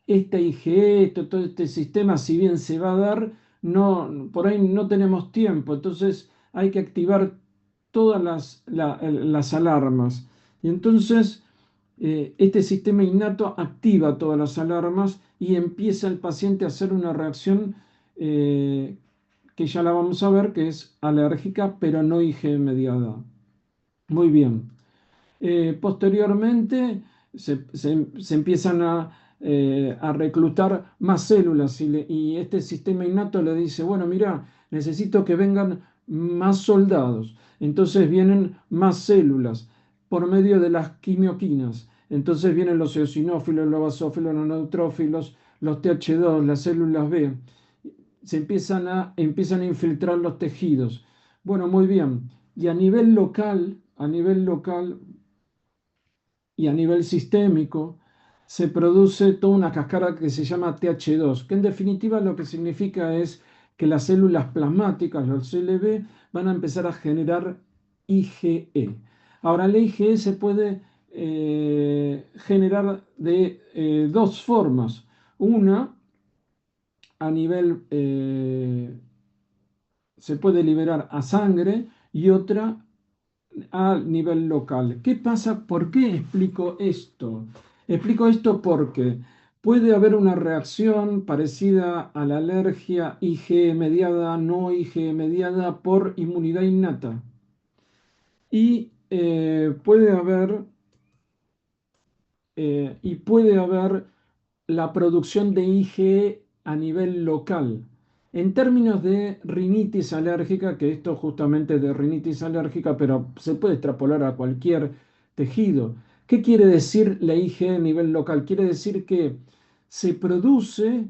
este IgE, todo este sistema, si bien se va a dar, no, por ahí no tenemos tiempo. Entonces hay que activar todas las alarmas. Y entonces este sistema innato activa todas las alarmas y empieza el paciente a hacer una reacción eh, que ya la vamos a ver, que es alérgica, pero no IgE mediada. Muy bien. Posteriormente se empiezan a reclutar más células y este sistema innato le dice, bueno, mira, necesito que vengan más soldados. Entonces vienen más células por medio de las quimioquinas. Entonces vienen los eosinófilos, los basófilos, los neutrófilos, los TH2, las células B. Empiezan a infiltrar los tejidos. Bueno, muy bien. Y a nivel local y a nivel sistémico se produce toda una cascada que se llama TH2, que en definitiva lo que significa es que las células plasmáticas, los CLB, van a empezar a generar IgE. Ahora, la IgE se puede generar de dos formas. Una, a nivel, se puede liberar a sangre y otra a nivel local. ¿Qué pasa? ¿Por qué explico esto? Explico esto porque puede haber una reacción parecida a la alergia IgE mediada, no IgE mediada por inmunidad innata. Y puede haber la producción de IgE a nivel local. En términos de rinitis alérgica, que esto justamente es de rinitis alérgica, pero se puede extrapolar a cualquier tejido. ¿Qué quiere decir la IgE a nivel local? Quiere decir que se produce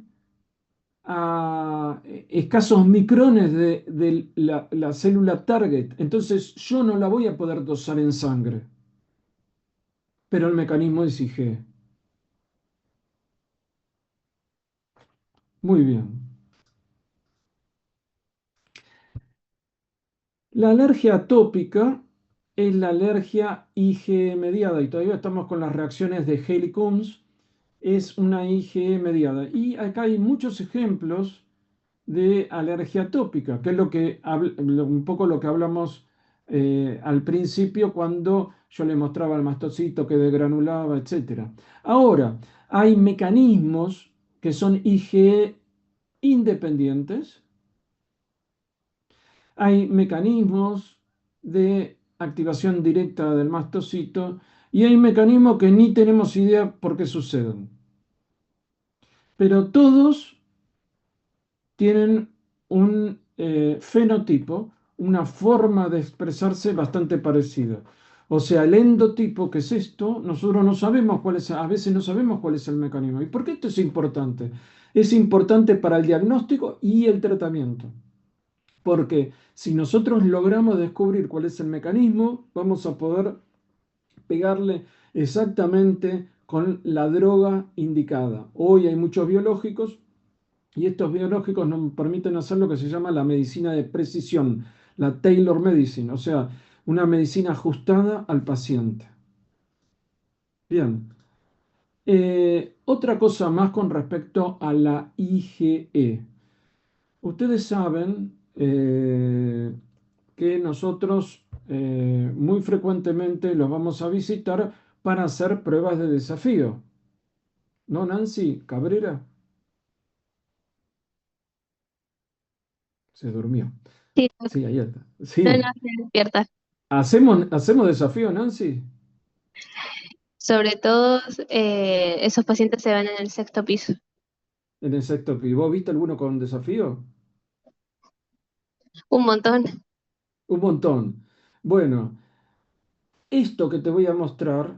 a escasos micrones de la célula target. Entonces yo no la voy a poder dosar en sangre, pero el mecanismo es IgE. Muy bien. La alergia atópica es la alergia IgE mediada y todavía estamos con las reacciones de Haley-Combs. Es una IgE mediada. Y acá hay muchos ejemplos de alergia atópica, que es un poco lo que hablamos al principio cuando yo le mostraba el mastocito que degranulaba, etcétera. Ahora, hay mecanismos que son IgE independientes. Hay mecanismos de activación directa del mastocito y hay mecanismos que ni tenemos idea por qué suceden. Pero todos tienen un fenotipo, una forma de expresarse bastante parecida. O sea, el endotipo, que es esto, nosotros no sabemos cuál es, a veces no sabemos cuál es el mecanismo. ¿Y por qué esto es importante? Es importante para el diagnóstico y el tratamiento. Porque si nosotros logramos descubrir cuál es el mecanismo, vamos a poder pegarle exactamente con la droga indicada. Hoy hay muchos biológicos y estos biológicos nos permiten hacer lo que se llama la medicina de precisión, la Tailor Medicine, o sea, una medicina ajustada al paciente. Bien. Otra cosa más con respecto a la IgE. Ustedes saben que nosotros muy frecuentemente los vamos a visitar para hacer pruebas de desafío. ¿No, Nancy Cabrera? Se durmió. Sí, Sí, ahí está. no, no, Sí. se despierta. ¿Hacemos desafío, Nancy? Sobre todo esos pacientes se van en el sexto piso. En el sexto piso. ¿Vos viste alguno con desafío? Un montón. Un montón. Bueno, esto que te voy a mostrar,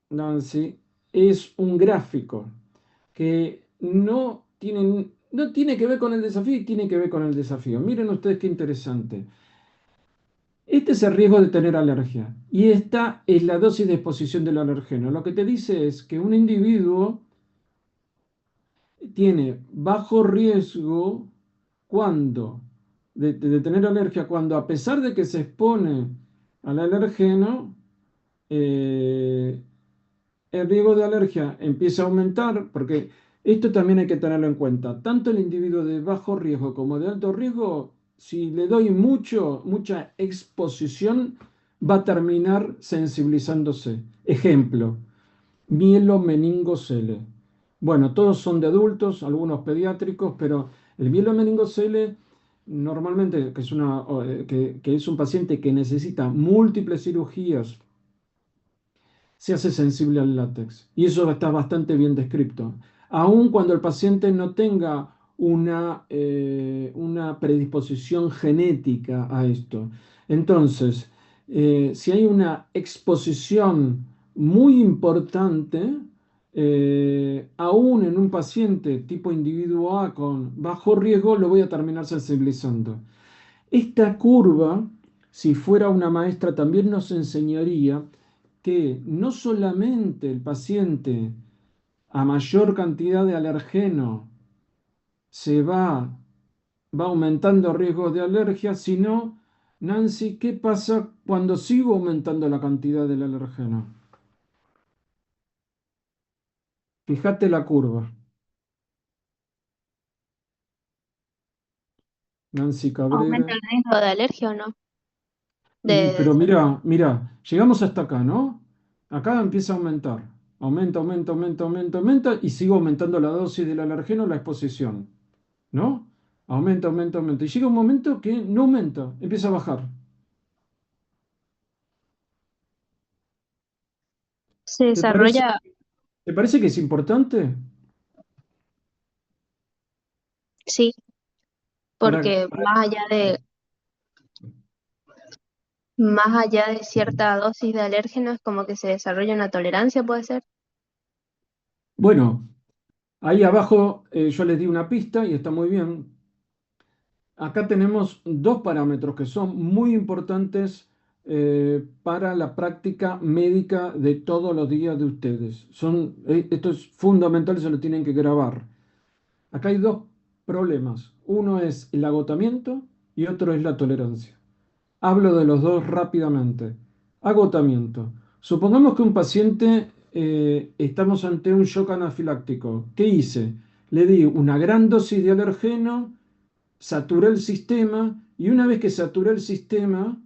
Nancy, es un gráfico que no tiene que ver con el desafío y tiene que ver con el desafío. Miren ustedes qué interesante. Este es el riesgo de tener alergia y esta es la dosis de exposición del alergeno. Lo que te dice es que un individuo tiene bajo riesgo de tener alergia cuando a pesar de que se expone al alergeno, eh, el riesgo de alergia empieza a aumentar, porque esto también hay que tenerlo en cuenta. Tanto el individuo de bajo riesgo como de alto riesgo si le doy mucha exposición, va a terminar sensibilizándose. Ejemplo, mielomeningocele. Bueno, todos son de adultos, algunos pediátricos, pero el mielomeningocele normalmente, que es un paciente que necesita múltiples cirugías, se hace sensible al látex. Y eso está bastante bien descrito. Aun cuando el paciente no tenga una predisposición genética a esto. Entonces, si hay una exposición muy importante, aún en un paciente tipo individuo A con bajo riesgo, lo voy a terminar sensibilizando. Esta curva, si fuera una maestra, también nos enseñaría que no solamente el paciente a mayor cantidad de alergeno se va aumentando riesgos de alergia, sino, Nancy, ¿qué pasa cuando sigo aumentando la cantidad del alergeno? Fíjate la curva. Nancy ¿Aumenta Cabrera. el riesgo de alergia o no? Y, De, pero mira, llegamos hasta acá, ¿no? Acá empieza a aumentar. Aumenta, y sigo aumentando la dosis del alergeno, la exposición, ¿no? Aumenta. Y llega un momento que no aumenta, empieza a bajar. se ¿Te parece, desarrolla, te parece que es importante? sí, Para, porque más allá de cierta dosis de alérgeno es como que se desarrolla una tolerancia, puede ser. bueno, ahí abajo yo les di una pista y está muy bien. Acá tenemos dos parámetros que son muy importantes para la práctica médica de todos los días de ustedes. Esto es fundamental, se lo tienen que grabar. Acá hay dos problemas. Uno es el agotamiento y otro es la tolerancia. Hablo de los dos rápidamente. Agotamiento. Supongamos que un paciente, estamos ante un shock anafiláctico. ¿Qué hice? Le di una gran dosis de alergeno, saturé el sistema y una vez que saturé el sistema,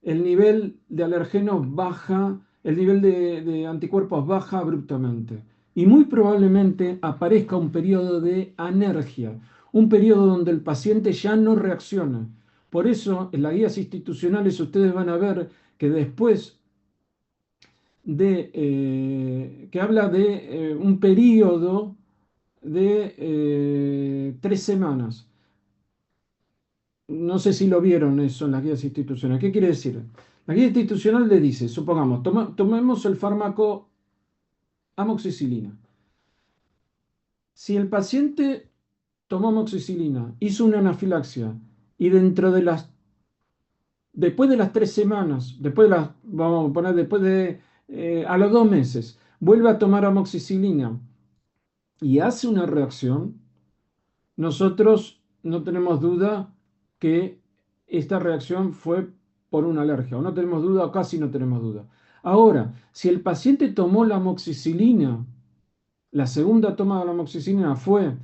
el nivel de alergenos baja, el nivel de anticuerpos baja abruptamente. Y muy probablemente aparezca un periodo de anergia, un periodo donde el paciente ya no reacciona. Por eso, en las guías institucionales ustedes van a ver que después que habla de un periodo de 3 semanas. No sé si lo vieron eso en las guías institucionales. ¿Qué quiere decir? La guía institucional le dice, supongamos, tomemos el fármaco amoxicilina. Si el paciente tomó amoxicilina, hizo una anafilaxia y después de las 3 semanas, vamos a poner a los 2 meses, vuelve a tomar amoxicilina y hace una reacción, nosotros no tenemos duda que esta reacción fue por una alergia, o no tenemos duda, o casi no tenemos duda. Ahora, si el paciente tomó la amoxicilina, la segunda toma de la amoxicilina fue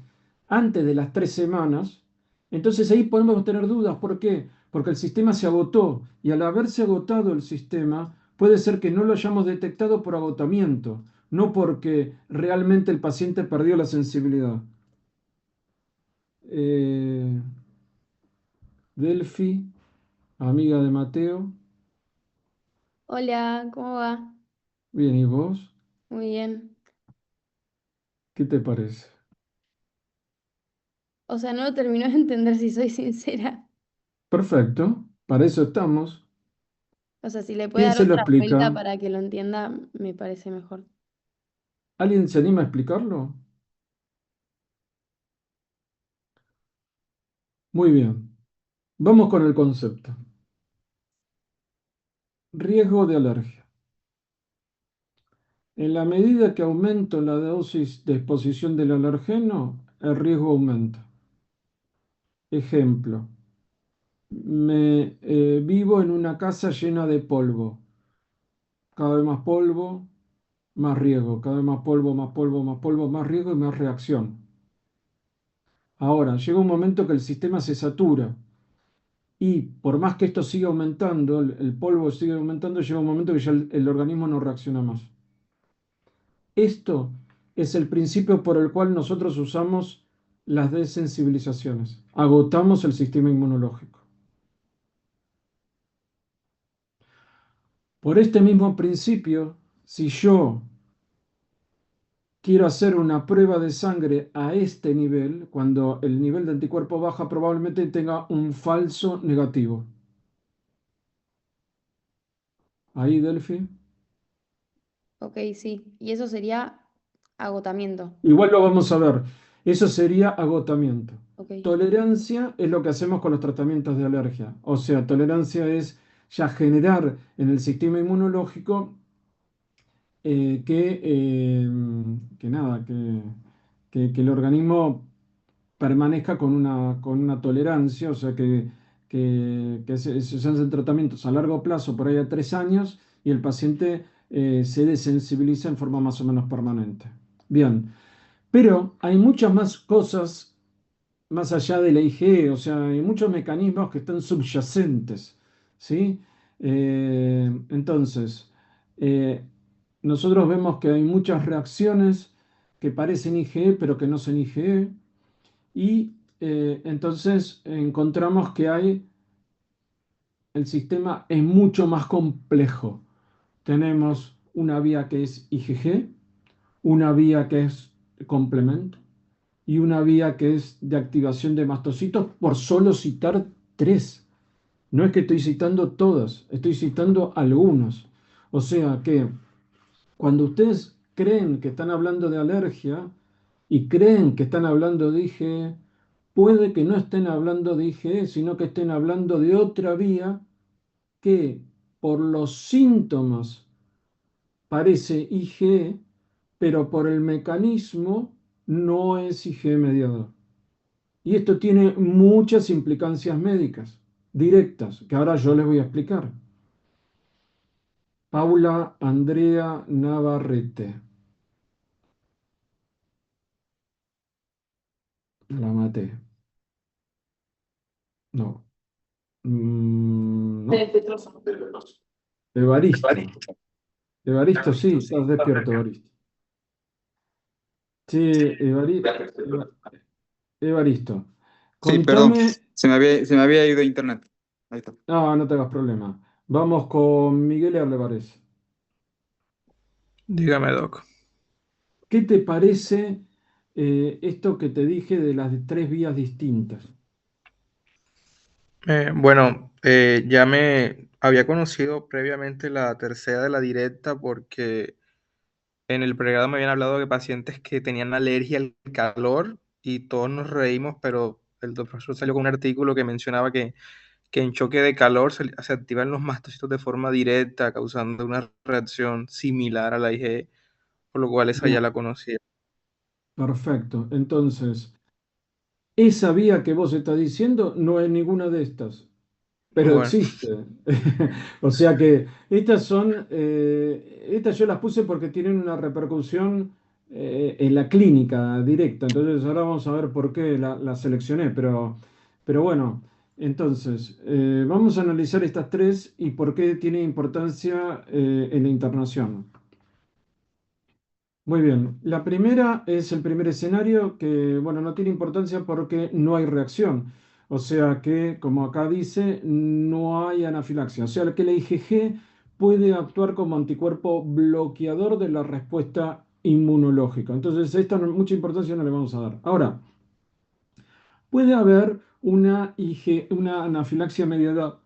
antes de las 3 semanas, entonces ahí podemos tener dudas. ¿Por qué? Porque el sistema se agotó y al haberse agotado el sistema, puede ser que no lo hayamos detectado por agotamiento, no porque realmente el paciente perdió la sensibilidad. Eh, Delphi, amiga de Mateo. Hola, ¿cómo va? Bien, ¿y vos? Muy bien. ¿Qué te parece? O sea, no lo termino de entender si soy sincera. Perfecto, para eso estamos. O sea, si le puede ¿Quién dar se lo otra vuelta explica? para que lo entienda, me parece mejor. ¿Alguien se anima a explicarlo? Muy bien, vamos con el concepto. Riesgo de alergia. En la medida que aumento la dosis de exposición del alergeno, el riesgo aumenta. Ejemplo, vivo en una casa llena de polvo. Cada vez más polvo, más riesgo. Cada vez más polvo, más polvo, más polvo, más riesgo y más reacción. Ahora, llega un momento que el sistema se satura. y por más que esto siga aumentando, el polvo sigue aumentando, llega un momento que ya el organismo no reacciona más. Esto es el principio por el cual nosotros usamos las desensibilizaciones. Agotamos el sistema inmunológico. Por este mismo principio, si yo quiero hacer una prueba de sangre a este nivel, cuando el nivel de anticuerpo baja, probablemente tenga un falso negativo. Ahí, Delphi. Ok, sí. Y eso sería agotamiento. Igual lo vamos a ver. Eso sería agotamiento. Ok. Tolerancia es lo que hacemos con los tratamientos de alergia. O sea, tolerancia es ya generar en el sistema inmunológico que nada, que el organismo permanezca con una tolerancia, o sea, que se hacen tratamientos a largo plazo, por ahí a 3 años, y el paciente se desensibiliza en forma más o menos permanente. Bien. Pero hay muchas más cosas más allá de la IgE, o sea, hay muchos mecanismos que están subyacentes, ¿sí? Entonces, eh, nosotros vemos que hay muchas reacciones que parecen IgE, pero que no son IgE, y entonces encontramos que el sistema es mucho más complejo. Tenemos una vía que es IgG, una vía que es complemento, y una vía que es de activación de mastocitos, por solo citar tres. No es que estoy citando todas, estoy citando algunos. O sea que cuando ustedes creen que están hablando de alergia y creen que están hablando de IgE, puede que no estén hablando de IgE, sino que estén hablando de otra vía que por los síntomas parece IgE, pero por el mecanismo no es IgE mediador. Y esto tiene muchas implicancias médicas directas, que ahora yo les voy a explicar. Paula Andrea Navarrete. La maté. No. No. Evaristo. Evaristo, sí, estás despierto, Evaristo. Sí, Evaristo. Sí, perdón, Contame. se me había ido internet. Ahí está. No, no te hagas problema. Vamos con Miguel Arlevarez. Dígame, Doc. ¿Qué te parece esto que te dije de las tres vías distintas? Bueno, ya me había conocido previamente la tercera de la directa porque en el pregrado me habían hablado de pacientes que tenían alergia al calor y todos nos reímos, pero el profesor salió con un artículo que mencionaba que en choque de calor se activan los mastocitos de forma directa, causando una reacción similar a la IgE, por lo cual esa ya Bien, la conocía. perfecto. Entonces, esa vía que vos estás diciendo no es ninguna de estas, pero Bueno, existe. O sea que estas yo las puse porque tienen una repercusión en la clínica directa. Entonces ahora vamos a ver por qué la seleccioné. Pero bueno, entonces vamos a analizar estas tres y por qué tiene importancia en la internación. Muy bien, la primera es el primer escenario que, bueno, no tiene importancia porque no hay reacción. O sea que, como acá dice, no hay anafilaxia. O sea que la IgG puede actuar como anticuerpo bloqueador de la respuesta inmunológica. Entonces, esta mucha importancia no le vamos a dar. Ahora, puede haber una anafilaxia mediada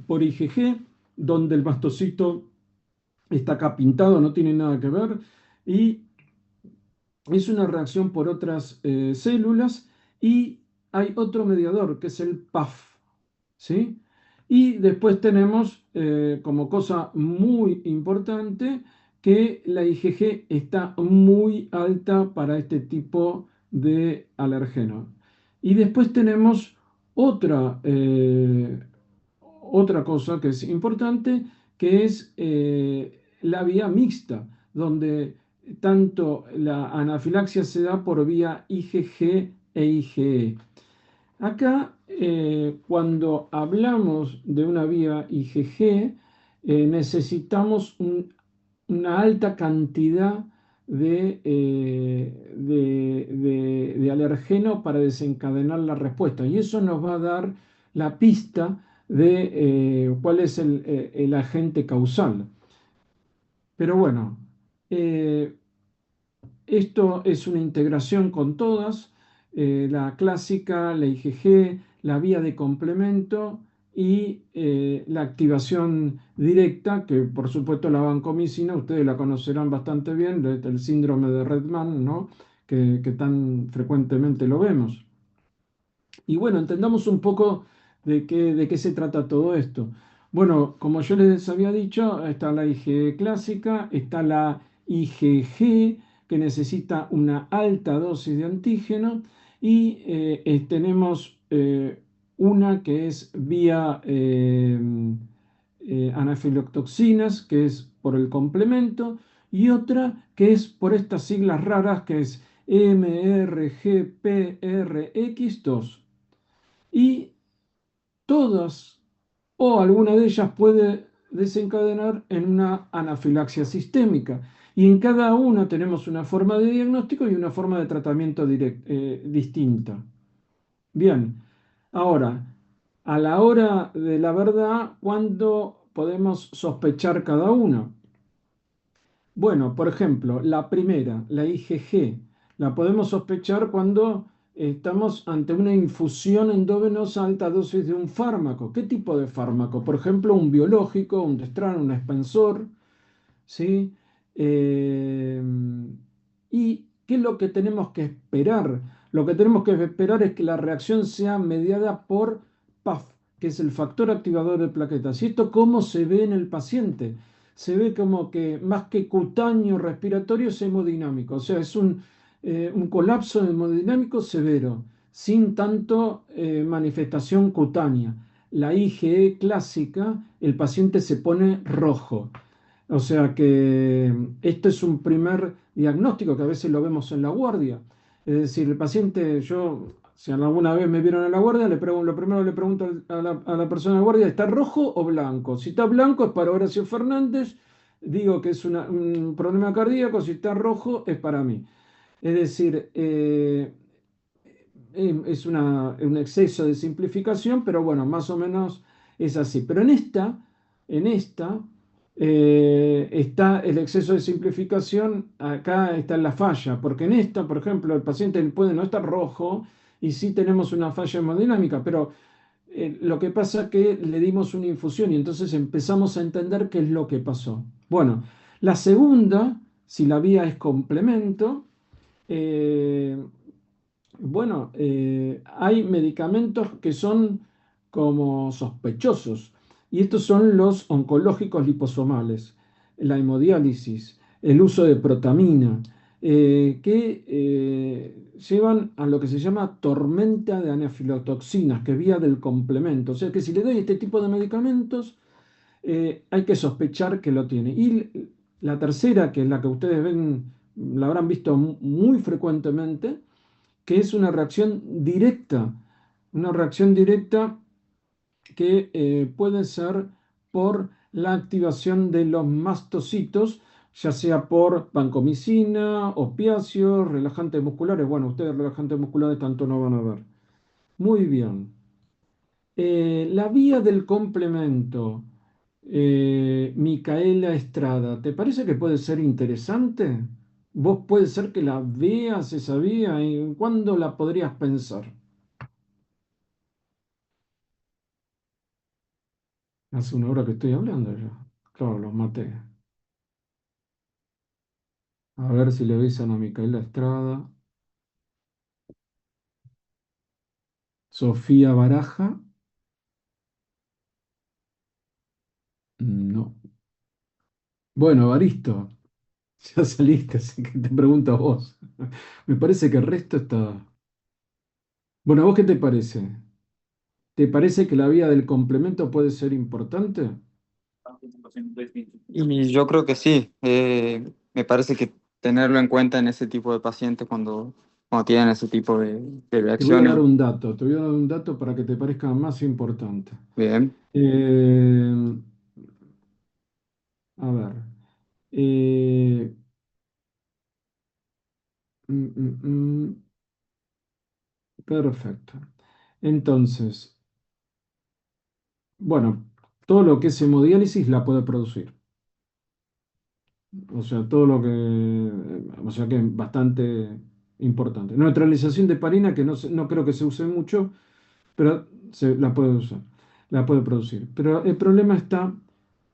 por IgG, donde el mastocito está acá pintado, no tiene nada que ver. Y es una reacción por otras células y hay otro mediador que es el PAF, ¿sí? Y después tenemos como cosa muy importante que la IgG está muy alta para este tipo de alergeno. Y después tenemos otra, otra cosa que es importante, que es la vía mixta, donde tanto la anafilaxia se da por vía IgG e IgE. Acá, cuando hablamos de una vía IgG, necesitamos una alta cantidad de alergeno para desencadenar la respuesta. Y eso nos va a dar la pista de cuál es el agente causal. Pero bueno, eh, esto es una integración con todas, la clásica, la IgG, la vía de complemento y la activación directa, que por supuesto la vancomicina, ustedes la conocerán bastante bien, el síndrome de Redman, ¿no? Que tan frecuentemente lo vemos. Y bueno, entendamos un poco de qué se trata todo esto. Bueno, como yo les había dicho, está la IgE clásica, está la IgG, que necesita una alta dosis de antígeno, y tenemos una que es vía anafilotoxinas, que es por el complemento, y otra que es por estas siglas raras, que es MRGPRX2, y todas o alguna de ellas puede desencadenar en una anafilaxia sistémica. Y en cada una tenemos una forma de diagnóstico y una forma de tratamiento distinta. Bien, ahora, a la hora de la verdad, ¿cuándo podemos sospechar cada una? Bueno, por ejemplo, la primera, la IgG, la podemos sospechar cuando estamos ante una infusión endovenosa a alta dosis de un fármaco. ¿Qué tipo de fármaco? Por ejemplo, un biológico, un Destran, un Espensor, ¿sí? Eh, ¿Y qué es lo que tenemos que esperar? Lo que tenemos que esperar es que la reacción sea mediada por PAF, que es el factor activador de plaquetas. ¿Y esto cómo se ve en el paciente? Se ve como que más que cutáneo respiratorio es hemodinámico, o sea, es un colapso hemodinámico severo, sin tanto manifestación cutánea. La IgE clásica, el paciente se pone rojo. O sea que esto es un primer diagnóstico que a veces lo vemos en la guardia. Es decir, el paciente, si alguna vez me vieron en la guardia, lo primero le pregunto a la persona de guardia, ¿está rojo o blanco? Si está blanco es para Horacio Fernández, digo que es un problema cardíaco, si está rojo es para mí. Es decir, es un exceso de simplificación, pero bueno, más o menos es así. Pero en esta está el exceso de simplificación, acá está la falla, porque en esta, por ejemplo, el paciente puede no estar rojo y sí tenemos una falla hemodinámica, pero lo que pasa es que le dimos una infusión y entonces empezamos a entender qué es lo que pasó. Bueno, la segunda, si la vía es complemento, eh, bueno, hay medicamentos que son como sospechosos, y estos son los oncológicos liposomales, la hemodiálisis, el uso de protamina, que llevan a lo que se llama tormenta de anafilotoxinas, que es vía del complemento. O sea que si le doy este tipo de medicamentos, hay que sospechar que lo tiene. Y la tercera, que es la que ustedes ven, la habrán visto muy frecuentemente, que es una reacción directa que puede ser por la activación de los mastocitos, ya sea por vancomicina, opiáceos, relajantes musculares. Bueno, ustedes relajantes musculares tanto no van a ver. Muy bien. La vía del complemento, Micaela Estrada, ¿te parece que puede ser interesante? ¿Vos puede ser que la veas esa vía y cuándo la podrías pensar? Hace una hora que estoy hablando yo. Claro, los maté. A ver si le avisan a Micaela Estrada. Sofía Baraja. No. Bueno, Baristo, ya saliste, así que te pregunto a vos. Me parece que el resto está. Bueno, ¿a vos qué te parece? ¿Te parece que la vía del complemento puede ser importante? Y yo creo que sí. Me parece que tenerlo en cuenta en ese tipo de pacientes cuando cuando tienen ese tipo de Te voy a dar reacciones. un dato, te voy a dar un dato para que te parezca más importante. Bien. Eh, a ver, eh, mm, mm, mm, perfecto. Entonces, bueno, todo lo que es hemodiálisis la puede producir. O sea, todo lo que, o sea que es bastante importante. Neutralización de heparina, que no creo que se use mucho, pero se la puede usar, la puede producir. Pero el problema está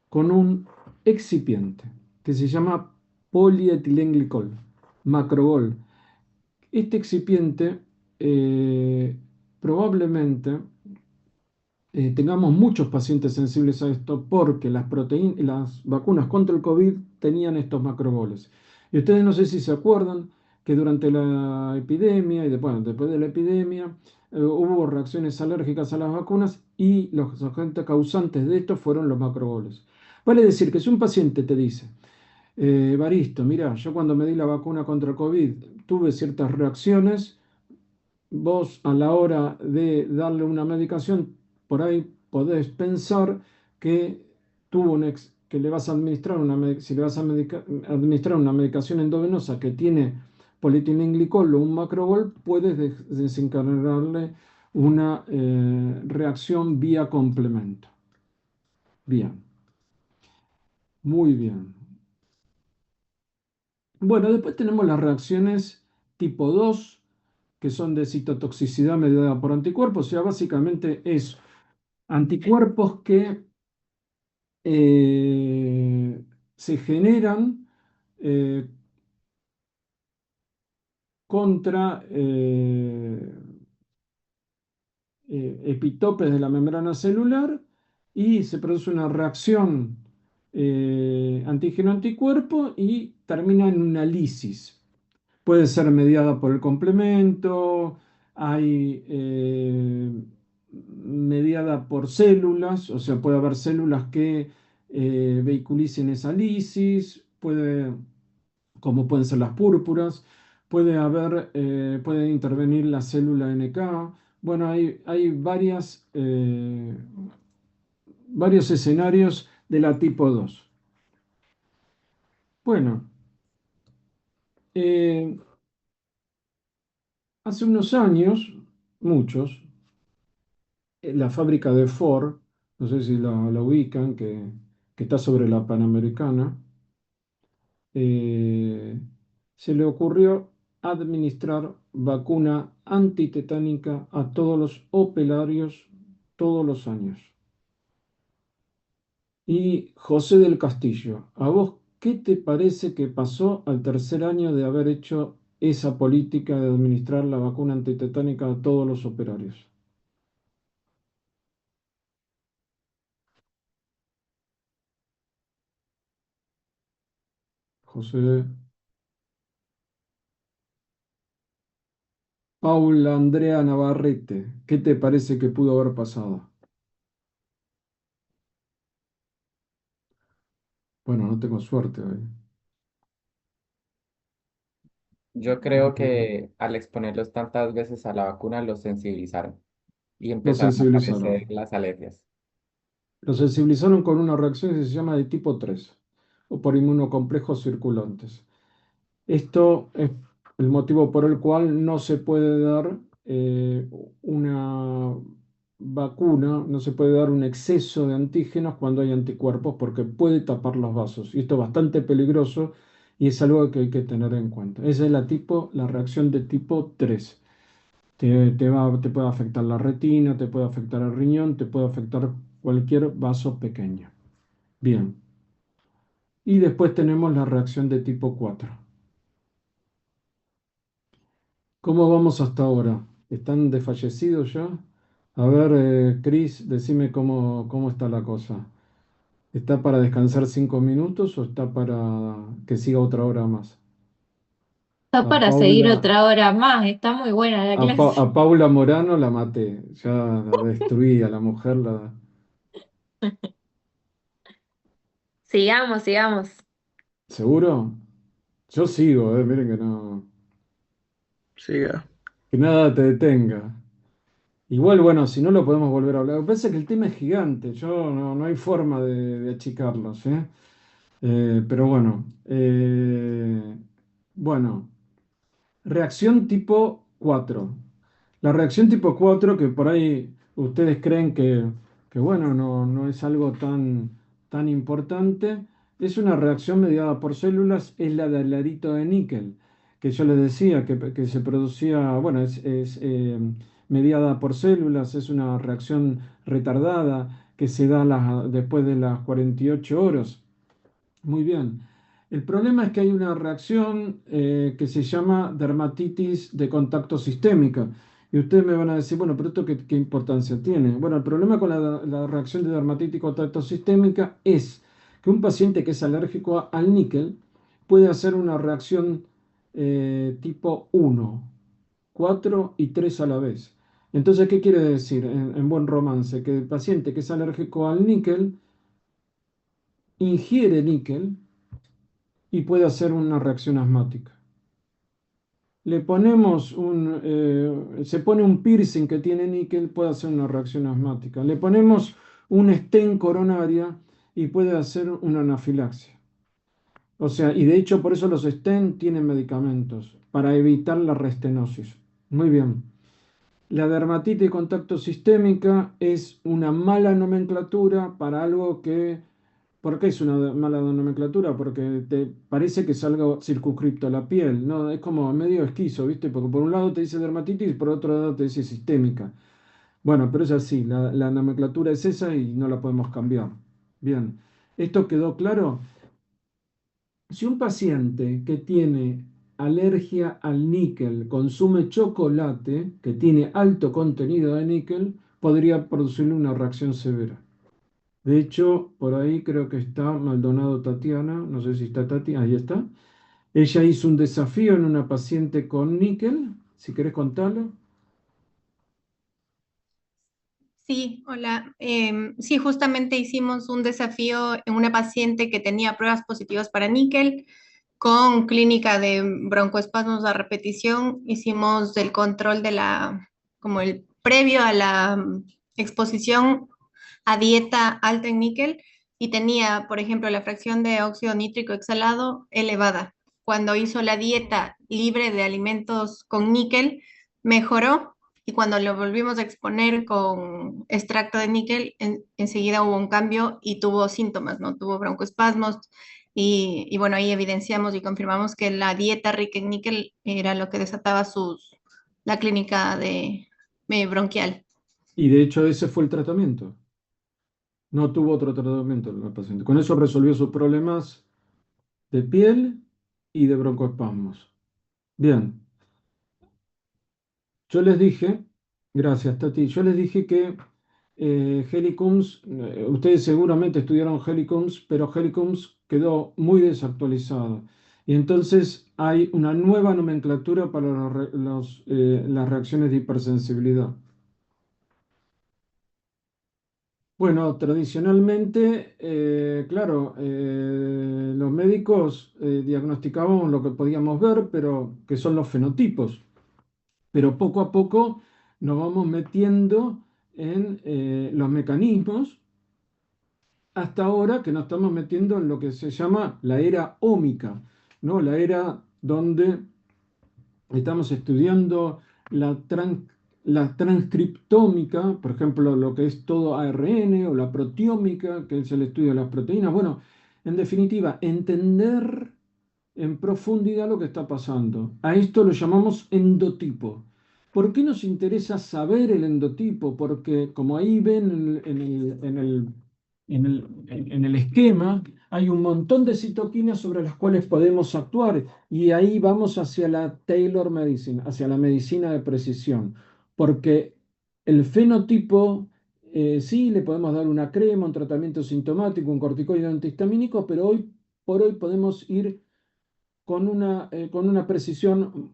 con un excipiente que se llama polietilenglicol, macrogol. Este excipiente probablemente tengamos muchos pacientes sensibles a esto porque las vacunas contra el COVID tenían estos macrogoles. Y ustedes no sé si se acuerdan que durante la epidemia y después de la epidemia hubo reacciones alérgicas a las vacunas y los agentes causantes de esto fueron los macrogoles. Vale decir que si un paciente te dice, Baristo, mira, yo cuando me di la vacuna contra el COVID tuve ciertas reacciones, vos a la hora de darle una medicación, por ahí podés pensar que que le vas a administrar si le vas a administrar una medicación endovenosa que tiene polietilenglicol o un macrogol, puedes desencadenarle una reacción vía complemento. Bien, muy bien. Bueno, después tenemos las reacciones tipo 2 que son de citotoxicidad mediada por anticuerpos, o sea, básicamente es anticuerpos que eh, se generan eh, contra epitopes de la membrana celular y se produce una reacción antígeno-anticuerpo y termina en una lisis. Puede ser mediada por el complemento, hay mediada por células, o sea, puede haber células que vehiculicen esa lisis, como pueden ser las púrpuras, puede intervenir la célula NK. Bueno, hay varios escenarios de la tipo 2. Bueno, eh, hace unos años, muchos, la fábrica de Ford, no sé si la ubican, que está sobre la Panamericana, eh, se le ocurrió administrar vacuna antitetánica a todos los operarios todos los años. Y José del Castillo, ¿a vos qué te parece que pasó al tercer año de haber hecho esa política de administrar la vacuna antitetánica a todos los operarios? José. Paula Andrea Navarrete, ¿qué te parece que pudo haber pasado? Bueno, no tengo suerte hoy. Yo creo que al exponerlos tantas veces a la vacuna los sensibilizaron y Lo empezaron a aparecer sensibilizaron. las alergias. Lo sensibilizaron con una reacción que se llama de tipo 3 o por inmunocomplejos circulantes. Esto es el motivo por el cual no se puede dar una vacuna, no se puede dar un exceso de antígenos cuando hay anticuerpos porque puede tapar los vasos. Y esto es bastante peligroso y es algo que hay que tener en cuenta. Esa es la reacción de tipo 3. Te puede afectar la retina, te puede afectar el riñón, te puede afectar cualquier vaso pequeño. Bien. Y después tenemos la reacción de tipo 4. ¿Cómo vamos hasta ahora? ¿Están desfallecidos ya? A ver, Cris, decime cómo está la cosa. ¿Está para descansar 5 minutos o está para que siga otra hora más? Está A para seguir Paula, otra hora más, está muy buena la clase. a Paula Morano la maté, ya la destruí a la mujer. Sigamos, sigamos. ¿Seguro? Yo sigo, miren que no. Siga. Que nada te detenga. Igual, bueno, si no lo podemos volver a hablar. Lo que pasa es que el tema es gigante, no hay forma de achicarlo, ¿sí? Pero bueno, bueno, reacción tipo 4. La reacción tipo 4 que por ahí ustedes creen que bueno, no es algo tan importante, es una reacción mediada por células, es la del arito de níquel, que yo les decía que se producía, bueno, es mediada por células, es una reacción retardada que se da después de las 48 horas. Muy bien. El problema es que hay una reacción que se llama dermatitis de contacto sistémica. Y ustedes me van a decir, bueno, pero esto qué importancia tiene. Bueno, el problema con la reacción de dermatitis de contacto sistémica es que un paciente que es alérgico al níquel puede hacer una reacción tipo 1, 4 y 3 a la vez. Entonces, ¿qué quiere decir en buen romance? Que el paciente que es alérgico al níquel ingiere níquel y puede hacer una reacción asmática. Le ponemos se pone un piercing que tiene níquel, puede hacer una reacción asmática. Le ponemos un stent coronaria y puede hacer una anafilaxia. O sea, y de hecho por eso los stent tienen medicamentos, para evitar la restenosis. Muy bien. La dermatitis de contacto sistémica es una mala nomenclatura para algo que... ¿Por qué es una mala nomenclatura? Porque te parece que es algo circunscripto a la piel, ¿no? Es como medio esquizo, ¿viste? Porque por un lado te dice dermatitis y por otro lado te dice sistémica. Bueno, pero es así, la nomenclatura es esa y no la podemos cambiar. Bien, ¿esto quedó claro? Si un paciente que tiene alergia al níquel consume chocolate que tiene alto contenido de níquel, podría producirle una reacción severa. De hecho, por ahí creo que está Maldonado Tatiana, no sé si está Tati, ahí está. Ella hizo un desafío en una paciente con níquel, si querés contarlo. Sí, hola. Sí, justamente hicimos un desafío en una paciente que tenía pruebas positivas para níquel con clínica de broncoespasmos a repetición. Hicimos el control de como el previo a la exposición a dieta alta en níquel y tenía, por ejemplo, la fracción de óxido nítrico exhalado elevada. Cuando hizo la dieta libre de alimentos con níquel, mejoró y cuando lo volvimos a exponer con extracto de níquel, enseguida hubo un cambio y tuvo síntomas, ¿no? Tuvo broncoespasmos y bueno, ahí evidenciamos y confirmamos que la dieta rica en níquel era lo que desataba la clínica de bronquial. Y de hecho ese fue el tratamiento. No tuvo otro tratamiento la paciente. Con eso resolvió sus problemas de piel y de broncoespasmos. Bien, yo les dije, gracias Tati, yo les dije que Helicums, ustedes seguramente estudiaron Helicums, pero Helicums quedó muy desactualizado. Y entonces hay una nueva nomenclatura para las reacciones de hipersensibilidad. Bueno, tradicionalmente, claro, los médicos diagnosticaban lo que podíamos ver, pero que son los fenotipos. Pero poco a poco nos vamos metiendo en los mecanismos hasta ahora que nos estamos metiendo en lo que se llama la era ómica, ¿no? La era donde estamos estudiando la transcriptómica, por ejemplo, lo que es todo ARN, o la proteómica, que es el estudio de las proteínas. Bueno, en definitiva, entender en profundidad lo que está pasando. A esto lo llamamos endotipo. ¿Por qué nos interesa saber el endotipo? Porque como ahí ven en el esquema, hay un montón de citoquinas sobre las cuales podemos actuar y ahí vamos hacia la Tailor Medicine, hacia la medicina de precisión, porque el fenotipo, sí, le podemos dar una crema, un tratamiento sintomático, un corticoide antihistamínico, pero hoy por hoy podemos ir con una precisión,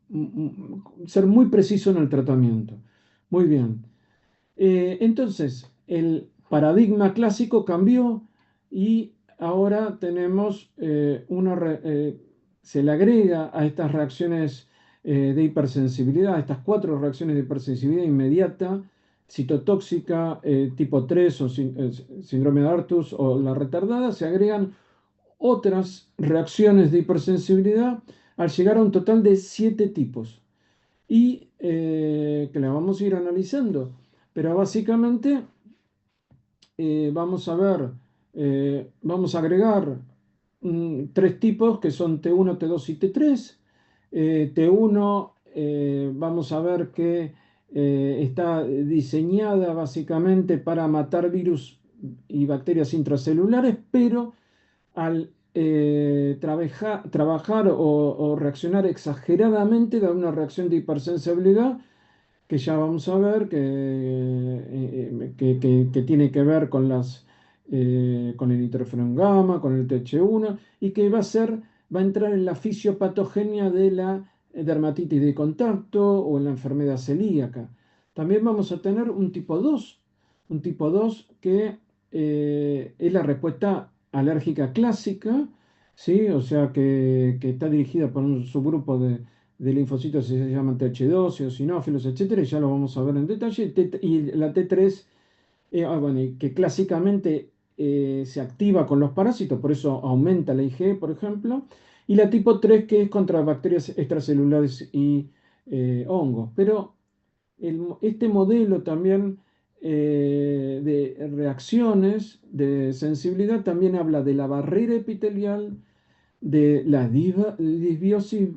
ser muy preciso en el tratamiento. Muy bien. Entonces, el paradigma clásico cambió y ahora tenemos se le agrega a estas reacciones de hipersensibilidad, estas 4 reacciones de hipersensibilidad inmediata, citotóxica, tipo 3 o síndrome de Artus o la retardada, se agregan otras reacciones de hipersensibilidad al llegar a un total de 7 tipos y que las vamos a ir analizando. Pero básicamente vamos a ver, vamos a agregar 3 tipos que son T1, T2 y T3. T1 vamos a ver que está diseñada básicamente para matar virus y bacterias intracelulares, pero al trabajar o reaccionar exageradamente da una reacción de hipersensibilidad que ya vamos a ver que tiene que ver con con el interferón gamma, con el TH1 y que va a entrar en la fisiopatogenia de la dermatitis de contacto o en la enfermedad celíaca. También vamos a tener un tipo 2 que es la respuesta alérgica clásica, ¿sí? O sea que está dirigida por un subgrupo de linfocitos que se llaman TH2, eosinófilos, etcétera, y ya lo vamos a ver en detalle. Y la T3, bueno, y que clásicamente se activa con los parásitos, por eso aumenta la IgE, por ejemplo. Y la tipo 3, que es contra bacterias extracelulares y hongos. Pero este modelo también de reacciones de sensibilidad también habla de la barrera epitelial, de la disbiosis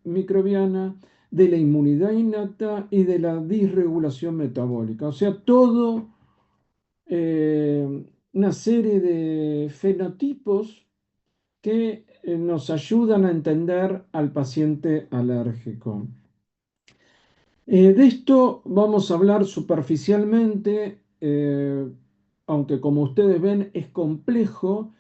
microbiana, de la inmunidad innata y de la disregulación metabólica. O sea, todo una serie de fenotipos que nos ayudan a entender al paciente alérgico. De esto vamos a hablar superficialmente, aunque como ustedes ven es complejo.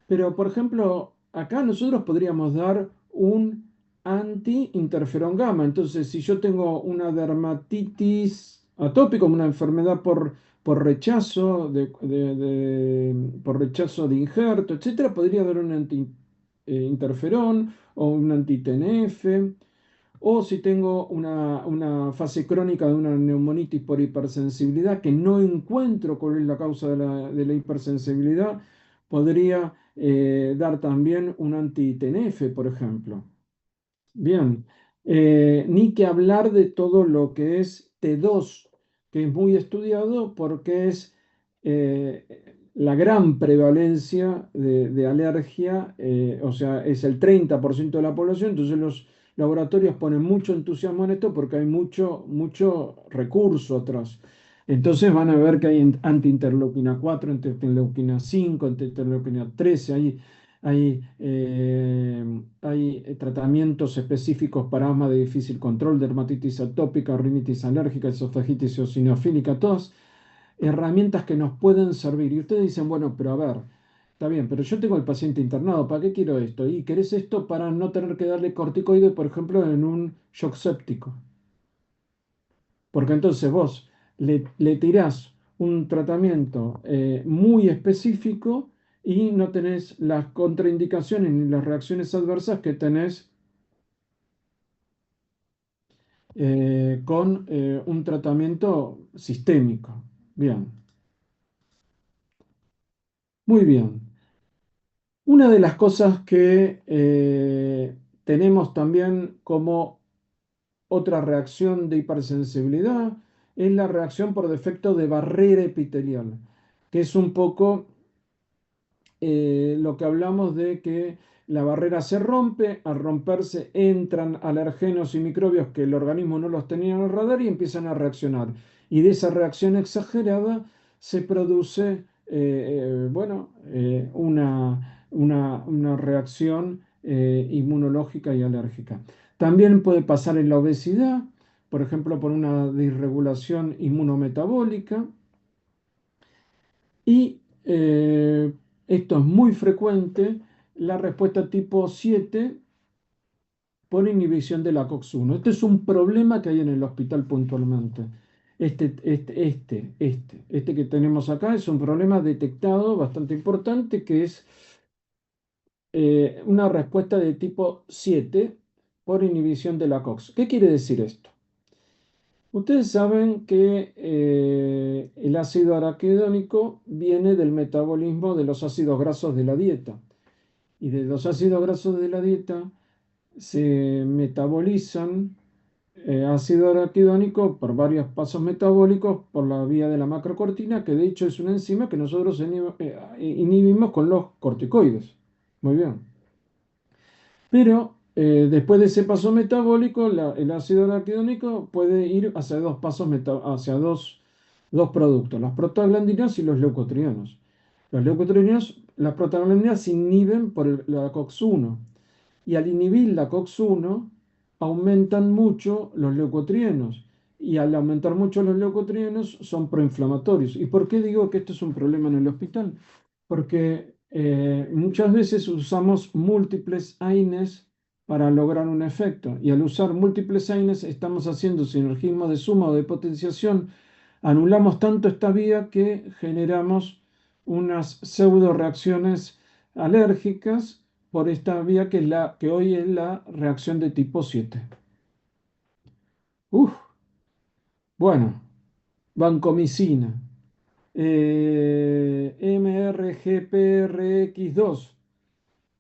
Pero, por ejemplo, acá nosotros podríamos dar un anti-interferón gamma. Entonces, si yo tengo una dermatitis atópica, una enfermedad por rechazo por rechazo de injerto, etcétera, podría dar un anti-interferón o un anti-TNF. O si tengo una fase crónica de una neumonitis por hipersensibilidad que no encuentro cuál es la causa de la hipersensibilidad, podría dar también un anti-TNF, por ejemplo. Bien, ni que hablar de todo lo que es T2, que es muy estudiado porque es la gran prevalencia de alergia, o sea, es el 30% de la población, entonces los laboratorios ponen mucho entusiasmo en esto porque hay mucho recurso atrás. Entonces van a ver que hay anti-interleuquina 4, anti-interleuquina 5, anti-interleuquina 13, hay tratamientos específicos para asma de difícil control, dermatitis atópica, rinitis alérgica, esofagitis eosinofílica, todas herramientas que nos pueden servir. Y ustedes dicen, bueno, pero a ver, está bien, pero yo tengo el paciente internado, ¿para qué quiero esto? Y querés esto para no tener que darle corticoide, por ejemplo, en un shock séptico. Porque entonces vos le tirás un tratamiento muy específico y no tenés las contraindicaciones ni las reacciones adversas que tenés con un tratamiento sistémico. Bien, muy bien. Una de las cosas que tenemos también como otra reacción de hipersensibilidad es la reacción por defecto de barrera epitelial, que es un poco lo que hablamos de que la barrera se rompe, al romperse entran alergenos y microbios que el organismo no los tenía en el radar y empiezan a reaccionar. Y de esa reacción exagerada se produce, bueno, una reacción inmunológica y alérgica. También puede pasar en la obesidad, por ejemplo, por una disregulación inmunometabólica. Y esto es muy frecuente, la respuesta tipo 7 por inhibición de la COX-1. Este es un problema que hay en el hospital puntualmente. Este que tenemos acá es un problema detectado bastante importante que es una respuesta de tipo 7 por inhibición de la COX. ¿Qué quiere decir esto? Ustedes saben que el ácido araquidónico viene del metabolismo de los ácidos grasos de la dieta. Y de los ácidos grasos de la dieta se metabolizan ácido araquidónico por varios pasos metabólicos por la vía de la macrocortina, que de hecho es una enzima que nosotros inhibimos con los corticoides. Muy bien. Pero después de ese paso metabólico, el ácido araquidónico puede ir hacia dos pasos hacia dos productos, las prostaglandinas y los leucotrienos. Los leucotrienos, las prostaglandinas se inhiben por la COX-1 y al inhibir la COX-1 aumentan mucho los leucotrienos y al aumentar mucho los leucotrienos son proinflamatorios. ¿Y por qué digo que esto es un problema en el hospital? Porque muchas veces usamos múltiples AINES para lograr un efecto y al usar múltiples AINES estamos haciendo sinergismo de suma o de potenciación, anulamos tanto esta vía que generamos unas pseudo reacciones alérgicas por esta vía que, que hoy es la reacción de tipo 7. Uf, bueno, vancomicina, MRGPRX2.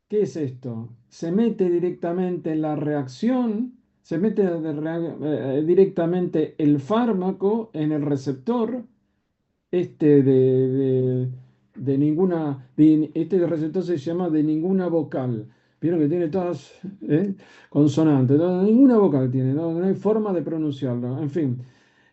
¿Qué es esto? Se mete directamente en la reacción, se mete directamente el fármaco en el receptor este de ninguna, este receptor se llama de ninguna vocal. Vieron que tiene todas consonantes, ninguna vocal tiene, no hay forma de pronunciarlo. En fin,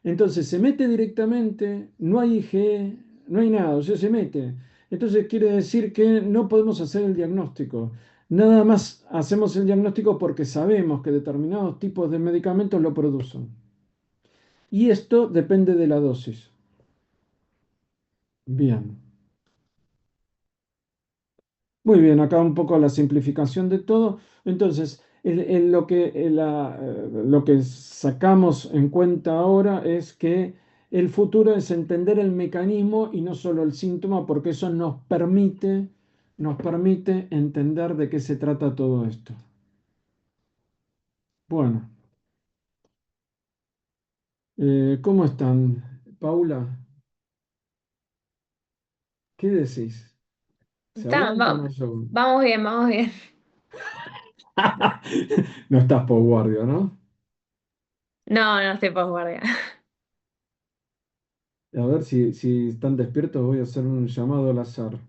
entonces se mete directamente, no hay IgE, no hay nada, o sea, se mete. Entonces quiere decir que no podemos hacer el diagnóstico. Nada más hacemos el diagnóstico porque sabemos que determinados tipos de medicamentos lo producen. Y esto depende de la dosis. Bien. Muy bien, acá un poco la simplificación de todo. Entonces, lo que sacamos en cuenta ahora es que el futuro es entender el mecanismo y no solo el síntoma, porque eso nos permite entender de qué se trata todo esto. Bueno, ¿cómo están? Paula, ¿qué decís? ¿Se aguantan o se aguantan? Vamos bien, vamos bien. No estás por guardia, ¿no? No, no estoy posguardia. A ver si están despiertos, voy a hacer un llamado al azar.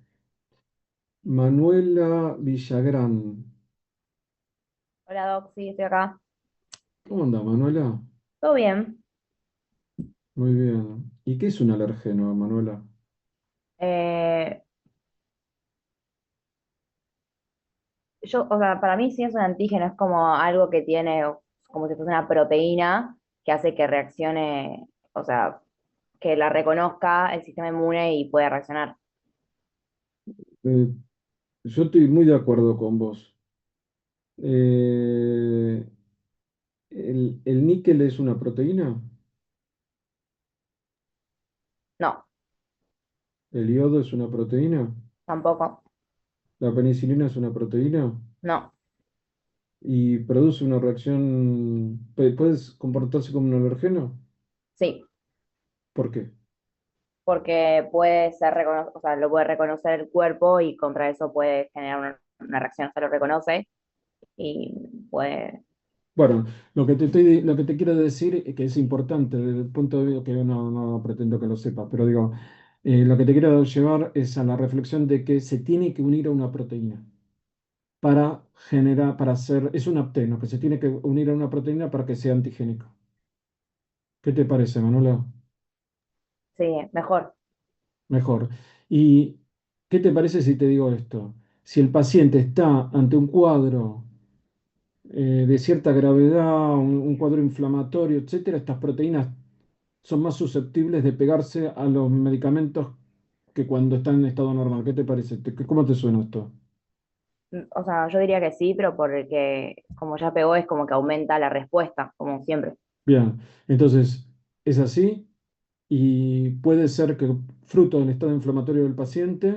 Manuela Villagrán. Hola Doc, sí, estoy acá. ¿Cómo anda, Manuela? ¿Todo bien? Muy bien. ¿Y qué es un alergeno, Manuela? Eh, o sea, para mí sí es un antígeno, es como algo que tiene, como si fuese una proteína que hace que reaccione, o sea, que la reconozca el sistema inmune y pueda reaccionar. Eh, yo estoy muy de acuerdo con vos. Eh, el níquel es una proteína? No, ¿El yodo es una proteína? tampoco. ¿La penicilina es una proteína? No, ¿Y produce una reacción? ¿Puedes comportarse como un alergeno? sí, ¿Por qué? porque puede ser o sea, lo puede reconocer el cuerpo y contra eso puede generar una reacción, se lo reconoce y puede, Bueno, lo que te quiero decir es que es importante desde el punto de vista que no pretendo que lo sepas, pero digo, lo que te quiero llevar es a la reflexión de que se tiene que unir a una proteína para generar, para hacer, es un apteno, que se tiene que unir a una proteína para que sea antigénico. ¿Qué te parece, Manuela? sí, mejor. Mejor. ¿Y qué te parece si te digo esto? Si el paciente está ante un cuadro de cierta gravedad, un cuadro inflamatorio, etcétera, estas proteínas son más susceptibles de pegarse a los medicamentos que cuando están en estado normal. ¿Qué te parece? ¿Cómo te suena esto? O sea, yo diría que sí, pero porque como ya pegó es como que aumenta la respuesta, como siempre. Bien, entonces es así y puede ser que fruto del estado inflamatorio del paciente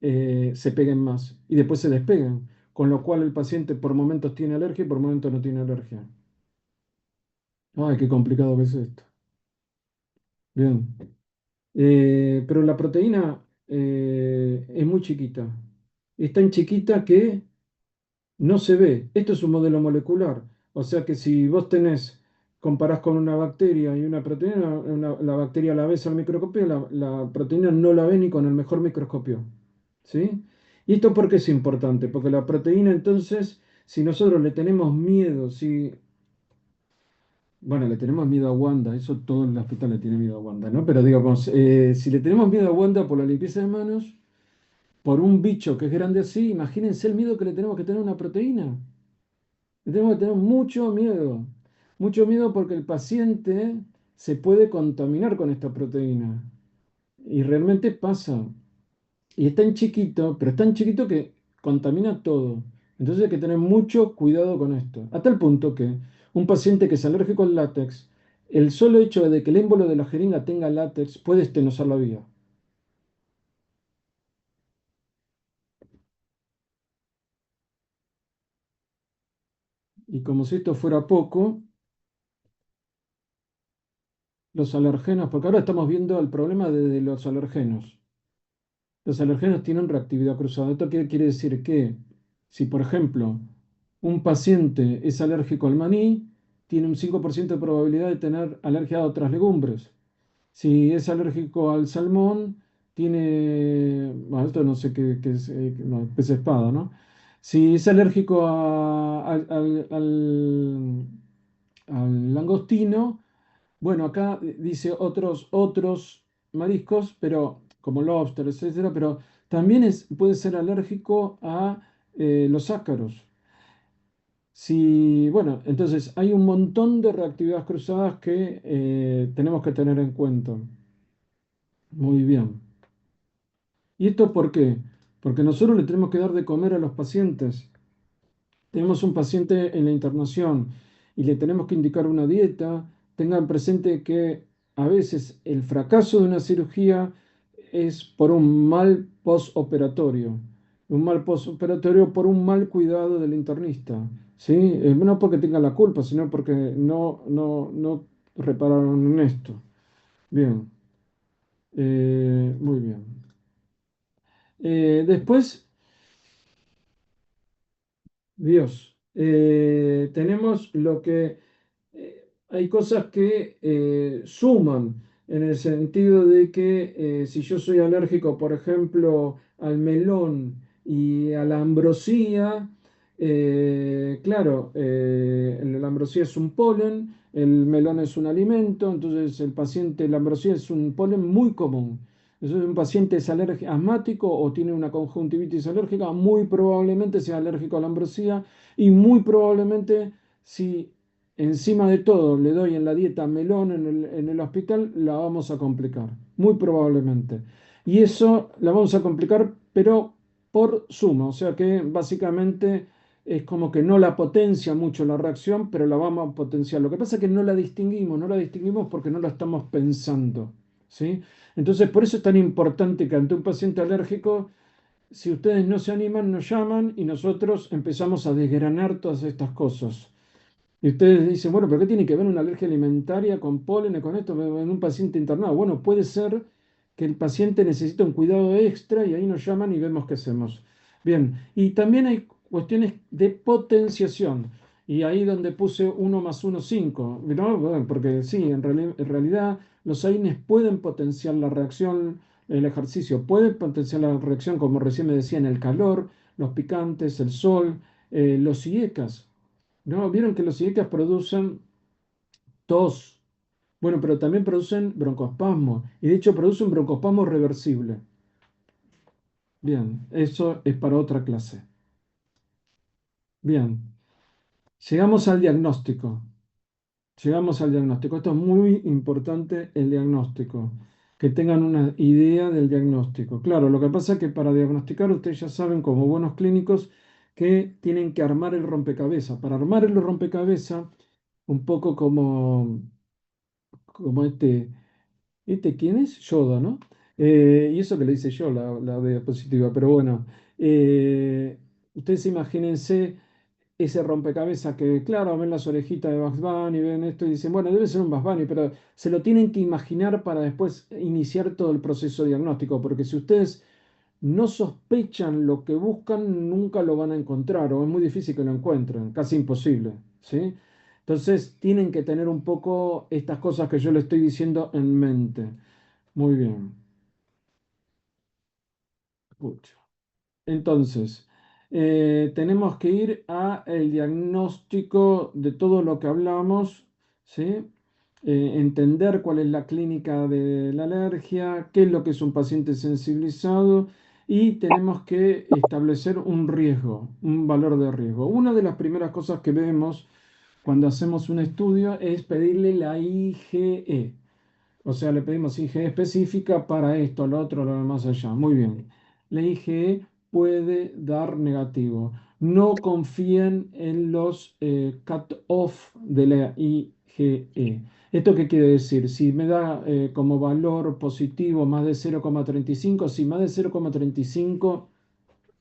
se peguen más y después se despeguen. con lo cual el paciente por momentos tiene alergia y por momentos no tiene alergia. Ay, qué complicado que es esto. Bien. Pero la proteína es muy chiquita. Es tan chiquita que no se ve. Esto es un modelo molecular. O sea que si vos comparás con una bacteria y una proteína, la bacteria la ves al microscopio, la proteína no la ves ni con el mejor microscopio. ¿Sí? ¿Y esto por qué es importante? Porque la proteína entonces, si nosotros le tenemos miedo, si bueno, le tenemos miedo a Wanda, eso todo el hospital le tiene miedo a Wanda, ¿no? Pero digamos, si le tenemos miedo a Wanda por la limpieza de manos, por un bicho que es grande así, imagínense el miedo que le tenemos que tener a una proteína. Le tenemos que tener mucho miedo porque el paciente se puede contaminar con esta proteína. Y realmente pasa. Y es tan chiquito, pero es tan chiquito que contamina todo. Entonces hay que tener mucho cuidado con esto. A tal punto que un paciente que es alérgico al látex, el solo hecho de que el émbolo de la jeringa tenga látex puede estenosar la vía. Y como si esto fuera poco, los alergenos, porque ahora estamos viendo el problema de los alergenos. Los alergenos tienen reactividad cruzada. ¿Esto qué quiere decir? Que si, por ejemplo, un paciente es alérgico al maní, tiene un 5% de probabilidad de tener alergia a otras legumbres. Si es alérgico al salmón, tiene, bueno, esto no sé qué es, no, pez espada, ¿no? Si es alérgico al langostino, bueno, acá dice otros mariscos, pero como lobster, etcétera, pero también puede ser alérgico a los ácaros. Si, bueno, entonces hay un montón de reactividades cruzadas que tenemos que tener en cuenta. Muy bien. ¿Y esto por qué? Porque nosotros le tenemos que dar de comer a los pacientes. Tenemos un paciente en la internación y le tenemos que indicar una dieta. Tengan presente que a veces el fracaso de una cirugía es por un mal postoperatorio. Un mal postoperatorio por un mal cuidado del internista. ¿Sí? No porque tenga la culpa, sino porque no repararon en esto. Bien, muy bien. Después, Dios, tenemos lo que hay cosas que suman en el sentido de que si yo soy alérgico, por ejemplo, al melón y a la ambrosía, claro, la ambrosía es un polen, el melón es un alimento, entonces el paciente, la ambrosía es un polen muy común. Entonces, un paciente es asmático o tiene una conjuntivitis alérgica, muy probablemente sea alérgico a la ambrosía y muy probablemente si encima de todo le doy en la dieta melón en el hospital, la vamos a complicar, muy probablemente. Y eso la vamos a complicar, pero por suma, o sea que básicamente es como que no la potencia mucho la reacción, pero la vamos a potenciar. Lo que pasa es que no la distinguimos porque no la estamos pensando, ¿sí? Entonces, por eso es tan importante que ante un paciente alérgico, si ustedes no se animan, nos llaman y nosotros empezamos a desgranar todas estas cosas. Y ustedes dicen, bueno, pero ¿qué tiene que ver una alergia alimentaria con polen, con esto, en un paciente internado? Bueno, puede ser que el paciente necesita un cuidado extra y ahí nos llaman y vemos qué hacemos. Bien, y también hay cuestiones de potenciación. Y ahí donde puse 1 más 1 5, ¿no? Bueno, porque sí, en realidad los AINES pueden potenciar la reacción, el ejercicio puede potenciar la reacción, como recién me decían, el calor, los picantes, el sol, los IECAS. ¿No? Vieron que los IECAS producen tos, bueno, pero también producen broncoespasmo, y de hecho producen broncoespasmo reversible. Bien, eso es para otra clase. Bien, llegamos al diagnóstico. Llegamos al diagnóstico. Esto es muy importante, el diagnóstico. Que tengan una idea del diagnóstico. Claro, lo que pasa es que para diagnosticar, ustedes ya saben, como buenos clínicos, que tienen que armar el rompecabezas. Para armar el rompecabezas, un poco como este, ¿quién es? Yoda, ¿no? Y eso que le hice yo, la diapositiva, pero bueno, eh, Ustedes imagínense ese rompecabezas que, claro, ven las orejitas de Bugs Bunny, ven esto y dicen, bueno, debe ser un Bugs Bunny, pero se lo tienen que imaginar para después iniciar todo el proceso diagnóstico, porque si ustedes no sospechan lo que buscan, nunca lo van a encontrar, o es muy difícil que lo encuentren, casi imposible, ¿sí? Entonces tienen que tener un poco estas cosas que yo le estoy diciendo en mente. Muy bien. Pucha. Entonces, tenemos que ir a el diagnóstico de todo lo que hablamos, ¿sí? Entender cuál es la clínica de la alergia, qué es lo que es un paciente sensibilizado y tenemos que establecer un riesgo, un valor de riesgo. Una de las primeras cosas que vemos cuando hacemos un estudio es pedirle la IgE. O sea, le pedimos IgE específica para esto, lo otro, lo demás allá. Muy bien. La IgE puede dar negativo. No confíen en los cut-off de la IgE. ¿Esto qué quiere decir? Si me da como valor positivo más de 0,35, si más de 0,35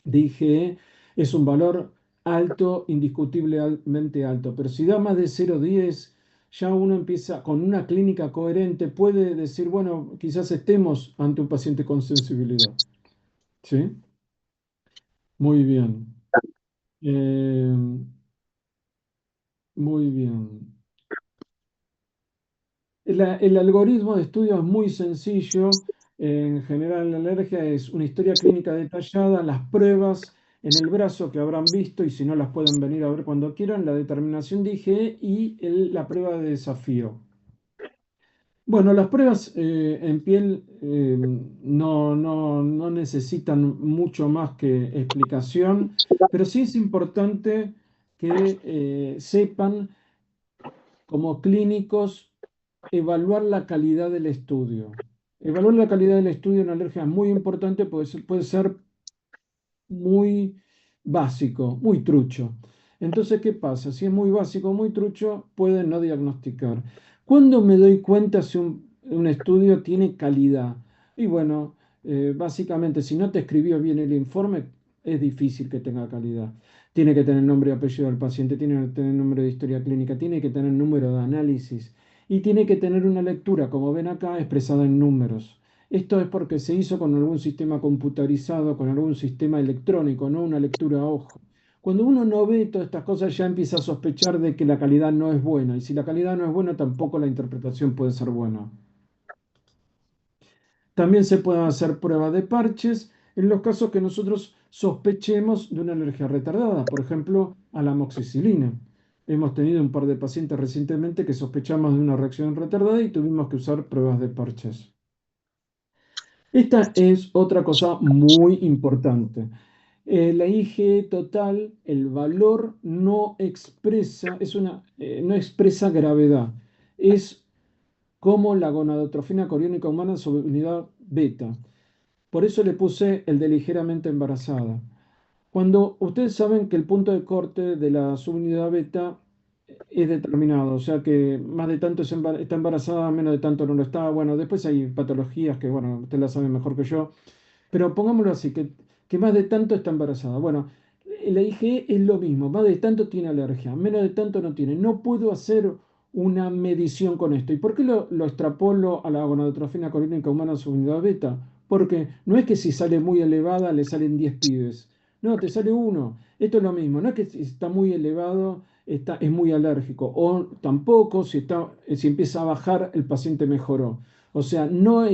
de IgE es un valor alto, indiscutiblemente alto, pero si da más de 0,10, ya uno empieza con una clínica coherente, puede decir, bueno, quizás estemos ante un paciente con sensibilidad. ¿Sí? Muy bien. Eh, muy bien. El algoritmo de estudio es muy sencillo. En general, la alergia es una historia clínica detallada, las pruebas en el brazo que habrán visto y si no las pueden venir a ver cuando quieran, la determinación de IgE y la prueba de desafío. Bueno, las pruebas en piel no necesitan mucho más que explicación, pero sí es importante que sepan como clínicos evaluar la calidad del estudio. Evaluar la calidad del estudio en alergia es muy importante, puede ser muy básico, muy trucho. Entonces, ¿qué pasa? Si es muy básico, muy trucho, puede no diagnosticar. ¿Cuándo me doy cuenta si un estudio tiene calidad? Y bueno, básicamente, si no te escribió bien el informe, es difícil que tenga calidad. Tiene que tener nombre y apellido del paciente, tiene que tener número de historia clínica, tiene que tener número de análisis y tiene que tener una lectura, como ven acá, expresada en números. Esto es porque se hizo con algún sistema computarizado, con algún sistema electrónico, no una lectura a ojo. Cuando uno no ve todas estas cosas ya empieza a sospechar de que la calidad no es buena y si la calidad no es buena tampoco la interpretación puede ser buena. También se pueden hacer pruebas de parches en los casos que nosotros sospechemos de una alergia retardada, por ejemplo, a la amoxicilina. Hemos tenido un par de pacientes recientemente que sospechamos de una reacción retardada y tuvimos que usar pruebas de parches. Esta es otra cosa muy importante. La IgE total, el valor no expresa, no expresa gravedad. Es como la gonadotrofina coriónica humana sobre unidad beta. Por eso le puse el de ligeramente embarazada. Cuando ustedes saben que el punto de corte de la subunidad beta es determinado, o sea que más de tanto está embarazada, menos de tanto no lo está. Bueno, después hay patologías que, bueno, ustedes las saben mejor que yo, pero pongámoslo así, que más de tanto está embarazada. Bueno, la IgE es lo mismo, más de tanto tiene alergia, menos de tanto no tiene. No puedo hacer una medición con esto. ¿Y por qué lo extrapolo a la gonadotrofina coriónica humana subunidad beta? Porque no es que si sale muy elevada le salen 10 pibes. No, te sale uno. Esto es lo mismo. No es que si está muy elevado es muy alérgico. O tampoco si empieza a bajar el paciente mejoró. O sea, no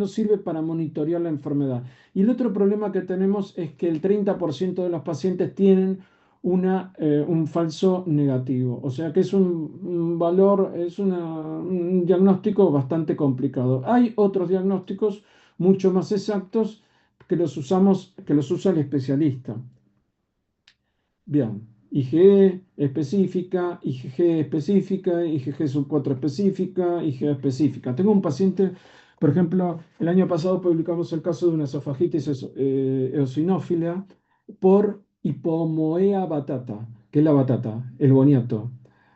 sirve para monitorear la enfermedad. Y el otro problema que tenemos es que el 30% de los pacientes tienen un falso negativo. O sea que es un valor, un diagnóstico bastante complicado. Hay otros diagnósticos mucho más exactos que los usa el especialista. Bien, IgE específica, IgG específica, IgG sub 4 específica, IgA específica. Tengo un paciente, por ejemplo, el año pasado publicamos el caso de una esofagitis eosinófila por hipomoea batata, que es la batata, el boniato.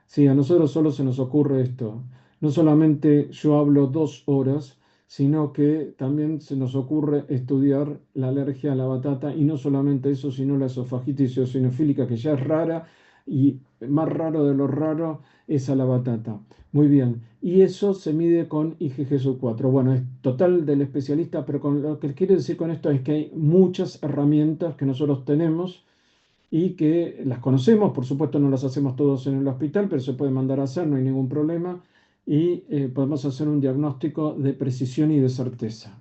Sí, a nosotros solo se nos ocurre esto. No solamente yo hablo 2 horas, sino que también se nos ocurre estudiar la alergia a la batata y no solamente eso, sino la esofagitis eosinofílica, que ya es rara y más raro de lo raro es a la batata. Muy bien, y eso se mide con IgG sub 4. Bueno, es total del especialista, pero con lo que quiero decir con esto es que hay muchas herramientas que nosotros tenemos y que las conocemos, por supuesto no las hacemos todos en el hospital, pero se puede mandar a hacer, no hay ningún problema, y podemos hacer un diagnóstico de precisión y de certeza.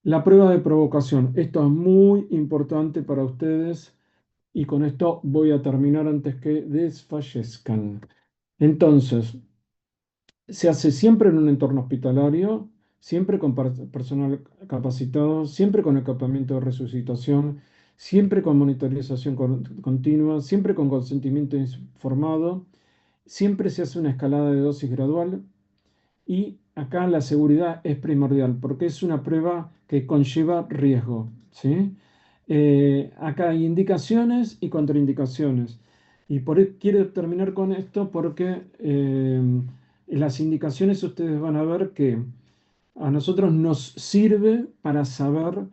La prueba de provocación, esto es muy importante para ustedes y con esto voy a terminar antes que desfallezcan. Entonces, se hace siempre en un entorno hospitalario, siempre con personal capacitado, siempre con equipamiento de resucitación, siempre con monitorización continua, siempre con consentimiento informado, siempre se hace una escalada de dosis gradual y acá la seguridad es primordial porque es una prueba que conlleva riesgo, ¿sí? Acá hay indicaciones y contraindicaciones. Y quiero terminar con esto porque en las indicaciones ustedes van a ver que a nosotros nos sirve para saber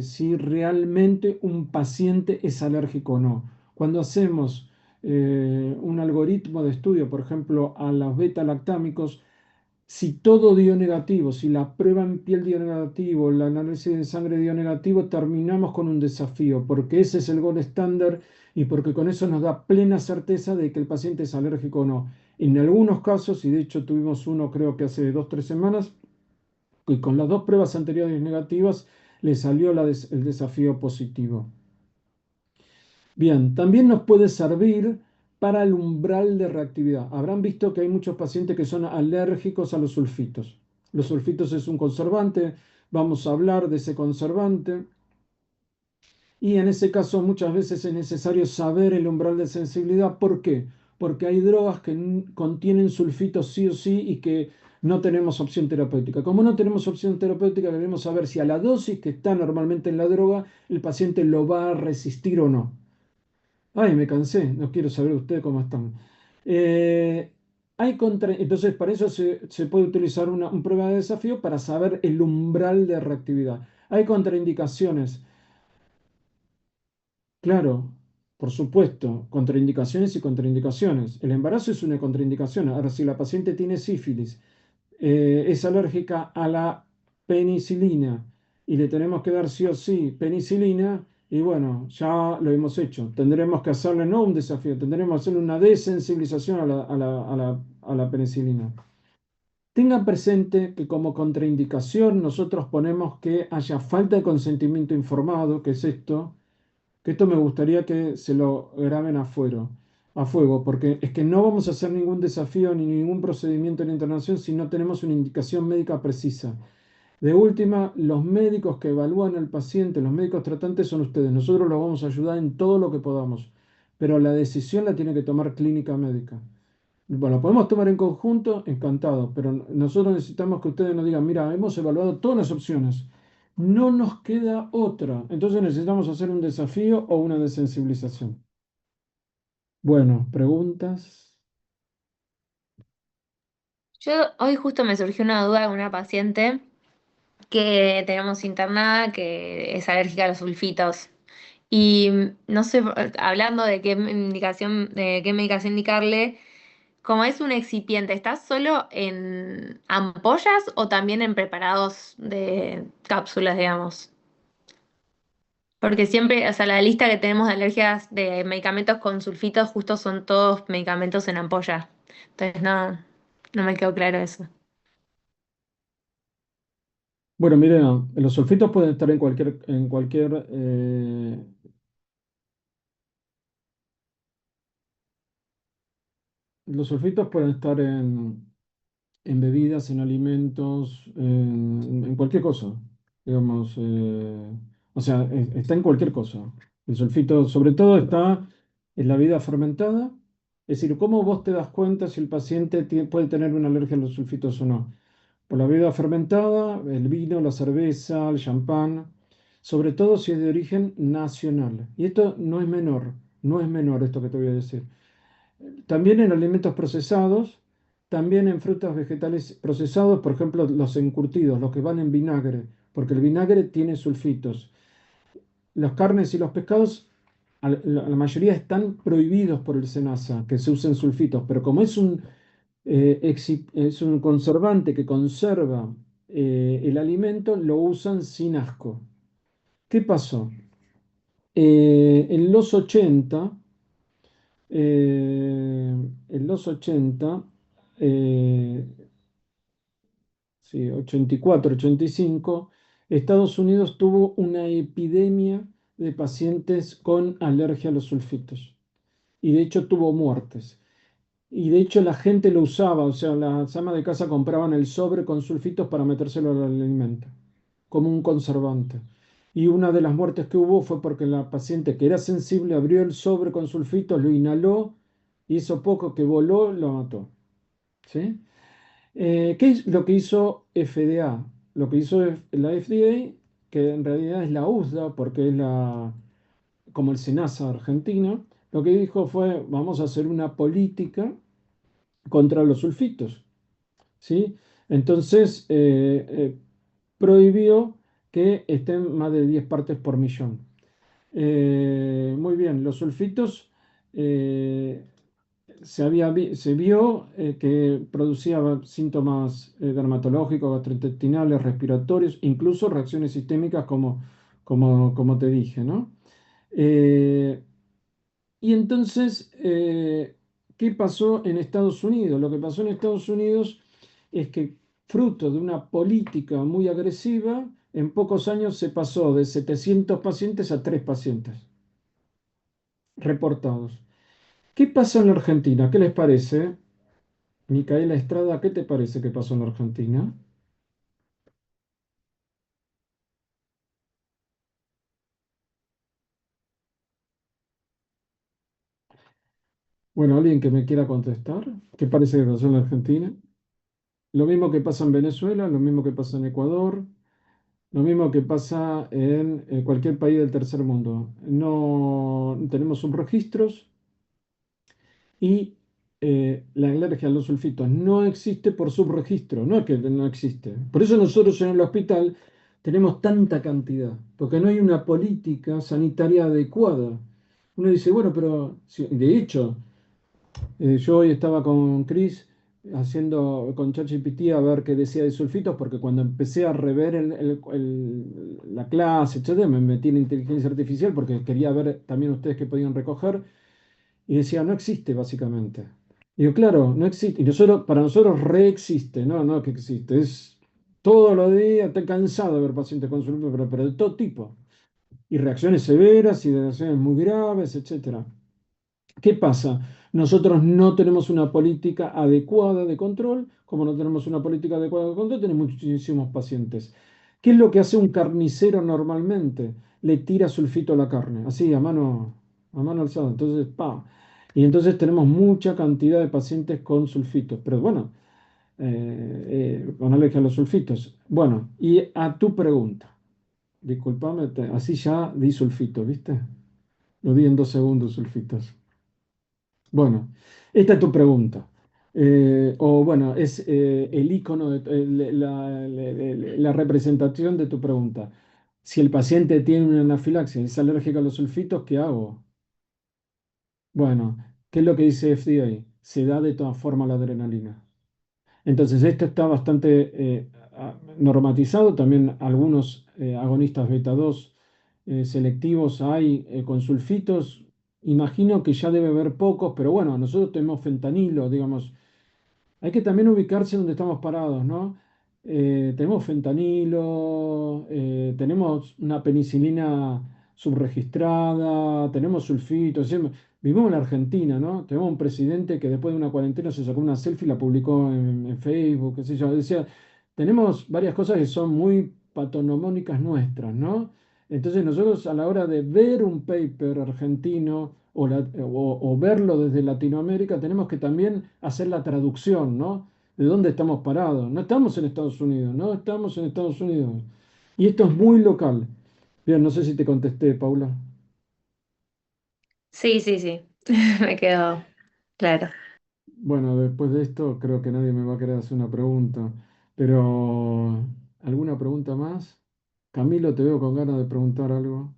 si realmente un paciente es alérgico o no. Cuando hacemos un algoritmo de estudio, por ejemplo, a los beta-lactámicos, si todo dio negativo, si la prueba en piel dio negativo, el análisis de sangre dio negativo, terminamos con un desafío, porque ese es el gold estándar y porque con eso nos da plena certeza de que el paciente es alérgico o no. En algunos casos, y de hecho tuvimos uno creo que hace 2 o 3 semanas, y con las dos pruebas anteriores negativas le salió el desafío positivo. Bien, también nos puede servir para el umbral de reactividad. Habrán visto que hay muchos pacientes que son alérgicos a los sulfitos. Los sulfitos es un conservante, vamos a hablar de ese conservante. Y en ese caso muchas veces es necesario saber el umbral de sensibilidad. ¿Por qué? Porque hay drogas que contienen sulfitos sí o sí y que no tenemos opción terapéutica. Como no tenemos opción terapéutica, debemos saber si a la dosis que está normalmente en la droga el paciente lo va a resistir o no. Ay, me cansé, no quiero saber ustedes cómo están. Eh, entonces, para eso se puede utilizar un prueba de desafío para saber el umbral de reactividad. Hay contraindicaciones, claro, por supuesto, contraindicaciones y contraindicaciones. El embarazo es una contraindicación. Ahora, si la paciente tiene sífilis, es alérgica a la penicilina y le tenemos que dar sí o sí penicilina, y bueno, ya lo hemos hecho. Tendremos que hacerle no un desafío, tendremos que hacerle una desensibilización a la penicilina. Tenga presente que como contraindicación nosotros ponemos que haya falta de consentimiento informado, que es esto, que esto me gustaría que se lo graben a fuego, porque es que no vamos a hacer ningún desafío ni ningún procedimiento en internación si no tenemos una indicación médica precisa. De última, los médicos que evalúan al paciente, los médicos tratantes son ustedes. Nosotros los vamos a ayudar en todo lo que podamos, pero la decisión la tiene que tomar clínica médica. Bueno, podemos tomar en conjunto, encantado, pero nosotros necesitamos que ustedes nos digan, mira, hemos evaluado todas las opciones, no nos queda otra, entonces necesitamos hacer un desafío o una desensibilización. Bueno, preguntas. Yo hoy justo me surgió una duda con una paciente que tenemos internada que es alérgica a los sulfitos. Y no sé, hablando de qué medicación indicarle, como es un excipiente, ¿está solo en ampollas o también en preparados de cápsulas, digamos? Porque siempre, o sea, la lista que tenemos de alergias de medicamentos con sulfitos justo son todos medicamentos en ampolla. Entonces no me quedó claro eso. Bueno, mire, los sulfitos pueden estar los sulfitos pueden estar en bebidas, en alimentos, en cualquier cosa, digamos, o sea, está en cualquier cosa. El sulfito, sobre todo, está en la bebida fermentada. Es decir, ¿cómo vos te das cuenta si el paciente puede tener una alergia a los sulfitos o no? Por la bebida fermentada, el vino, la cerveza, el champán, sobre todo si es de origen nacional. Y esto no es menor esto que te voy a decir. También en alimentos procesados, también en frutas vegetales procesados, por ejemplo, los encurtidos, los que van en vinagre, porque el vinagre tiene sulfitos. Las carnes y los pescados, la mayoría están prohibidos por el SENASA, que se usen sulfitos, pero como es un conservante que conserva el alimento, lo usan sin asco. ¿Qué pasó? En los 80, en los 80, eh, sí, 84, 85, Estados Unidos tuvo una epidemia de pacientes con alergia a los sulfitos y de hecho tuvo muertes. Y de hecho la gente lo usaba, o sea, las amas de casa compraban el sobre con sulfitos para metérselo al alimento, como un conservante. Y una de las muertes que hubo fue porque la paciente que era sensible abrió el sobre con sulfitos, lo inhaló y eso poco que voló lo mató. ¿Sí? ¿Qué es lo que hizo FDA? Lo que hizo la FDA, que en realidad es la USDA, porque es como el SENASA argentino, lo que dijo fue, vamos a hacer una política contra los sulfitos, ¿sí? Entonces, prohibió que estén más de 10 partes por millón. Muy bien, los sulfitos eh, se vio que producía síntomas dermatológicos, gastrointestinales, respiratorios, incluso reacciones sistémicas como te dije, ¿no? Eh, y entonces, ¿qué pasó en Estados Unidos? Lo que pasó en Estados Unidos es que fruto de una política muy agresiva, en pocos años se pasó de 700 pacientes a 3 pacientes reportados. ¿Qué pasa en la Argentina? ¿Qué les parece? Micaela Estrada, ¿qué te parece que pasó en la Argentina? Bueno, alguien que me quiera contestar. ¿Qué parece que pasó en la Argentina? Lo mismo que pasa en Venezuela, lo mismo que pasa en Ecuador, lo mismo que pasa en cualquier país del tercer mundo. No tenemos subregistros y la alergia a los sulfitos no existe por subregistro, no es que no existe. Por eso nosotros en el hospital tenemos tanta cantidad, porque no hay una política sanitaria adecuada. Uno dice, bueno, pero de hecho, yo hoy estaba con Chris haciendo con ChatGPT a ver qué decía de sulfitos, porque cuando empecé a rever la clase, etcétera, me metí en inteligencia artificial porque quería ver también ustedes qué podían recoger. Y decía, no existe básicamente. Digo, claro, no existe. Y para nosotros reexiste, no que existe. Es todos los días, estoy cansado de ver pacientes con sulfitos, pero de todo tipo. Y reacciones severas y de reacciones muy graves, etcétera. ¿Qué pasa? Nosotros no tenemos una política adecuada de control. Como no tenemos una política adecuada de control, tenemos muchísimos pacientes. ¿Qué es lo que hace un carnicero normalmente? Le tira sulfito a la carne, así a mano alzada. Entonces, pa. Y entonces tenemos mucha cantidad de pacientes con sulfitos. Pero bueno, con alergia a los sulfitos. Bueno, y a tu pregunta. Disculpame, así ya di sulfito, ¿viste? Lo di en 2 segundos, sulfitos. Bueno, esta es tu pregunta. O bueno, es el icono, la representación de tu pregunta. Si el paciente tiene una anafilaxia y es alérgico a los sulfitos, ¿qué hago? Bueno, ¿qué es lo que dice FDA? Se da de todas formas la adrenalina. Entonces, esto está bastante normatizado. También algunos agonistas beta 2 selectivos hay con sulfitos. Imagino que ya debe haber pocos, pero bueno, nosotros tenemos fentanilo, digamos. Hay que también ubicarse donde estamos parados, ¿no? Tenemos fentanilo, tenemos una penicilina subregistrada, tenemos sulfitos. Vivimos en la Argentina, ¿no? Tenemos un presidente que después de una cuarentena se sacó una selfie y la publicó en Facebook, qué sé yo. Decía, tenemos varias cosas que son muy patonomónicas nuestras, ¿no? Entonces nosotros a la hora de ver un paper argentino o verlo desde Latinoamérica, tenemos que también hacer la traducción, ¿no? De dónde estamos parados. No estamos en Estados Unidos, no estamos en Estados Unidos. Y esto es muy local. Bien, no sé si te contesté, Paula. Sí, sí, sí. Me quedó claro. Bueno, después de esto creo que nadie me va a querer hacer una pregunta, pero ¿alguna pregunta más? Camilo, te veo con ganas de preguntar algo.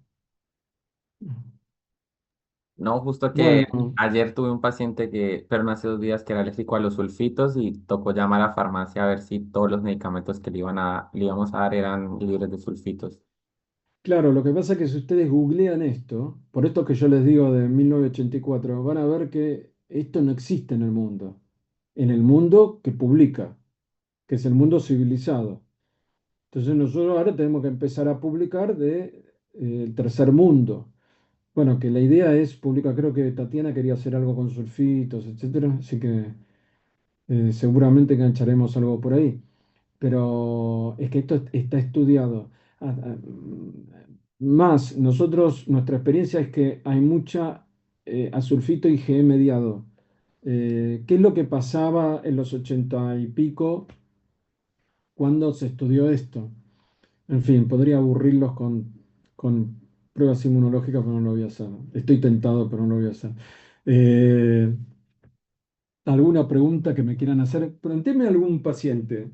No, justo que Bueno, ayer tuve un paciente que, pero no hace 2 días, que era alérgico a los sulfitos y tocó llamar a la farmacia a ver si todos los medicamentos que le íbamos a dar eran libres de sulfitos. claro, lo que pasa es que si ustedes googlean esto, por esto que yo les digo de 1984, van a ver que esto no existe en el mundo que publica, que es el mundo civilizado. Entonces nosotros ahora tenemos que empezar a publicar de el tercer mundo. Bueno, que la idea es publicar, creo que Tatiana quería hacer algo con sulfitos, etcétera, así que seguramente engancharemos algo por ahí. Pero es que esto está estudiado. Más, nosotros, nuestra experiencia es que hay mucha asulfito IgE mediado. ¿Qué es lo que pasaba en los 80 y pico cuando se estudió esto? En fin, podría aburrirlos con pruebas inmunológicas, pero no lo voy a hacer. Estoy tentado, pero no lo voy a hacer. Eh, ¿Alguna pregunta que me quieran hacer? Plantéeme algún paciente.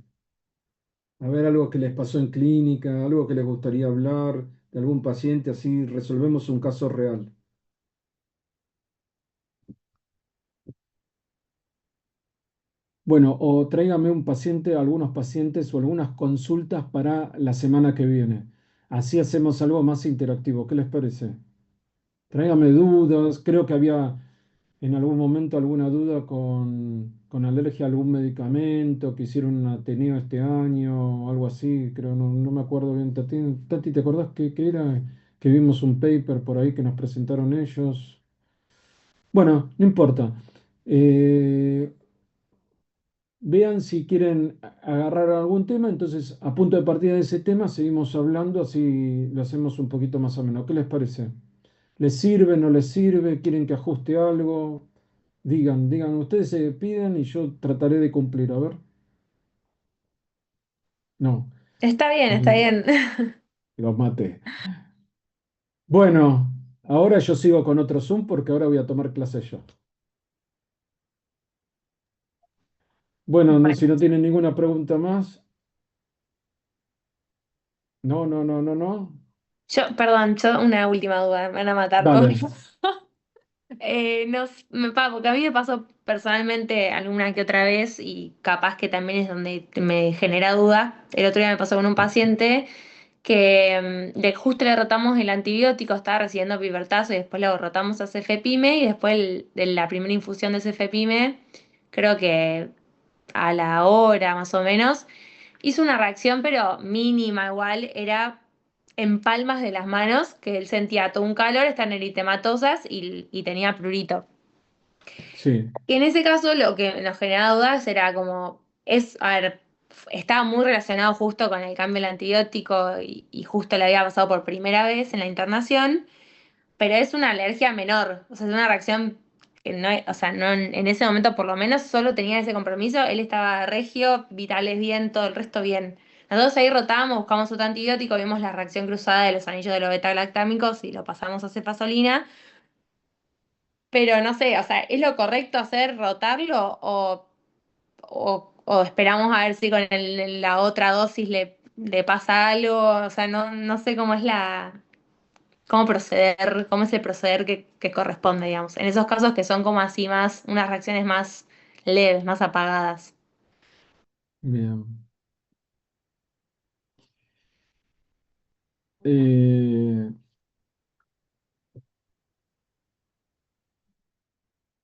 A ver, algo que les pasó en clínica, algo que les gustaría hablar de algún paciente, así resolvemos un caso real. Bueno, o tráigame un paciente, algunos pacientes o algunas consultas para la semana que viene. Así hacemos algo más interactivo. ¿Qué les parece? Tráigame dudas. Creo que había en algún momento alguna duda con alergia a algún medicamento, que hicieron un Ateneo este año o algo así. Creo, no me acuerdo bien. Tati, ¿te acordás que era? Que vimos un paper por ahí que nos presentaron ellos. Bueno, no importa. Eh, Vean si quieren agarrar algún tema, entonces a punto de partida de ese tema seguimos hablando, así lo hacemos un poquito más ameno. ¿Qué les parece? ¿Les sirve, no les sirve? ¿Quieren que ajuste algo? Digan, ustedes se piden y yo trataré de cumplir. A ver, no, Está bien, está mm, bien. los maté. Bueno, ahora yo sigo con otro Zoom porque ahora voy a tomar clase yo. Bueno, si Bueno, no tienen ninguna pregunta más, no. perdón, yo una última duda, me van a matar todos. Dale, No, porque a mí me pasó personalmente alguna que otra vez y capaz que también es donde me genera duda. El otro día me pasó con un paciente que justo le rotamos el antibiótico, estaba recibiendo pipertazo y después le rotamos a cefepime y después de la primera infusión de cefepime, creo que a la hora más o menos, hizo una reacción pero mínima igual, era en palmas de las manos, que él sentía todo un calor, están eritematosas y tenía prurito. sí, Y en ese caso lo que nos generaba dudas era como, a ver, estaba muy relacionado justo con el cambio del antibiótico y justo le había pasado por primera vez en la internación, pero es una alergia menor, o sea, es una reacción que no, o sea, no, en ese momento por lo menos solo tenía ese compromiso, él estaba regio, vitales bien, todo el resto bien. Nosotros ahí rotábamos, buscamos otro antibiótico, vimos la reacción cruzada de los anillos de los beta-galactámicos y lo pasamos a cefasolina. Pero no sé, o sea, ¿es lo correcto hacer rotarlo o esperamos a ver si con la otra dosis le pasa algo? O sea, no sé cómo es cómo proceder, cómo es el proceder que corresponde, digamos. En esos casos que son como así más, unas reacciones más leves, más apagadas. bien. Eh,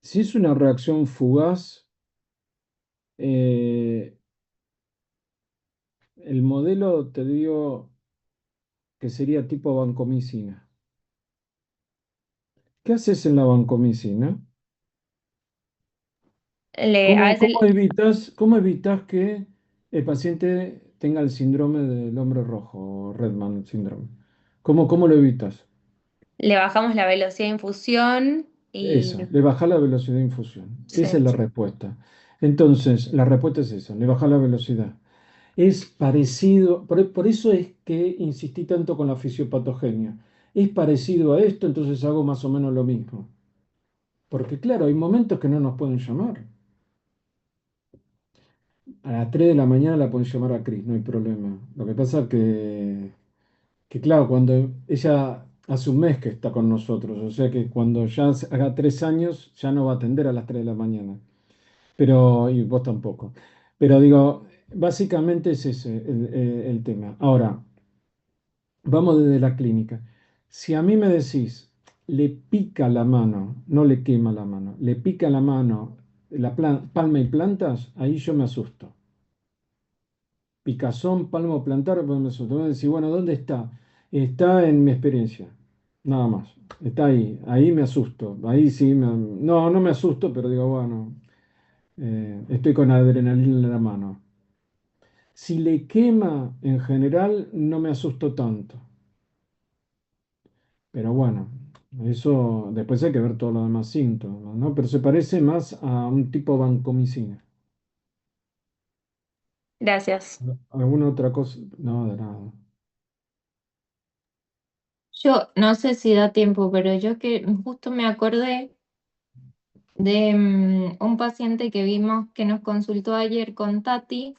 si es una reacción fugaz, eh, el modelo te digo que sería tipo vancomicina. ¿Qué haces en la vancomicina? A ¿Cómo veces cómo evitas que el paciente tenga el síndrome del hombre rojo, Redman síndrome? ¿Cómo lo evitas? le bajamos la velocidad de infusión y Eso, le baja la velocidad de infusión. Esa sí. es la respuesta. Entonces, la respuesta es esa, le baja la velocidad. Es parecido, por eso es que insistí tanto con la fisiopatogenia. Es parecido a esto, entonces hago más o menos lo mismo. Porque claro, hay momentos que no nos pueden llamar. a las 3 de la mañana la pueden llamar a Cris, no hay problema. Lo que pasa es que claro, cuando ella hace un mes que está con nosotros, o sea que cuando ya haga 3 años ya no va a atender a las 3 de la mañana. Pero, y vos tampoco. Pero digo, básicamente es ese el tema. Ahora, vamos desde la clínica. Si a mí me decís, le pica la mano, no le quema la mano, le pica la mano, palma y plantas, ahí yo me asusto. Picazón, palmo, plantar, pues me asusto. Me decís, bueno, ¿dónde está? Está en mi experiencia, nada más. Está ahí, ahí me asusto. Ahí sí, no, no me asusto, pero digo, bueno, estoy con adrenalina en la mano. Si le quema, en general, no me asusto tanto. Pero bueno, eso después hay que ver todos los demás síntomas, ¿no? Pero se parece más a un tipo vancomicina. Gracias. ¿Alguna otra cosa? No, de nada. Yo no sé si da tiempo, pero yo que justo me acordé de un paciente que vimos que nos consultó ayer con Tati,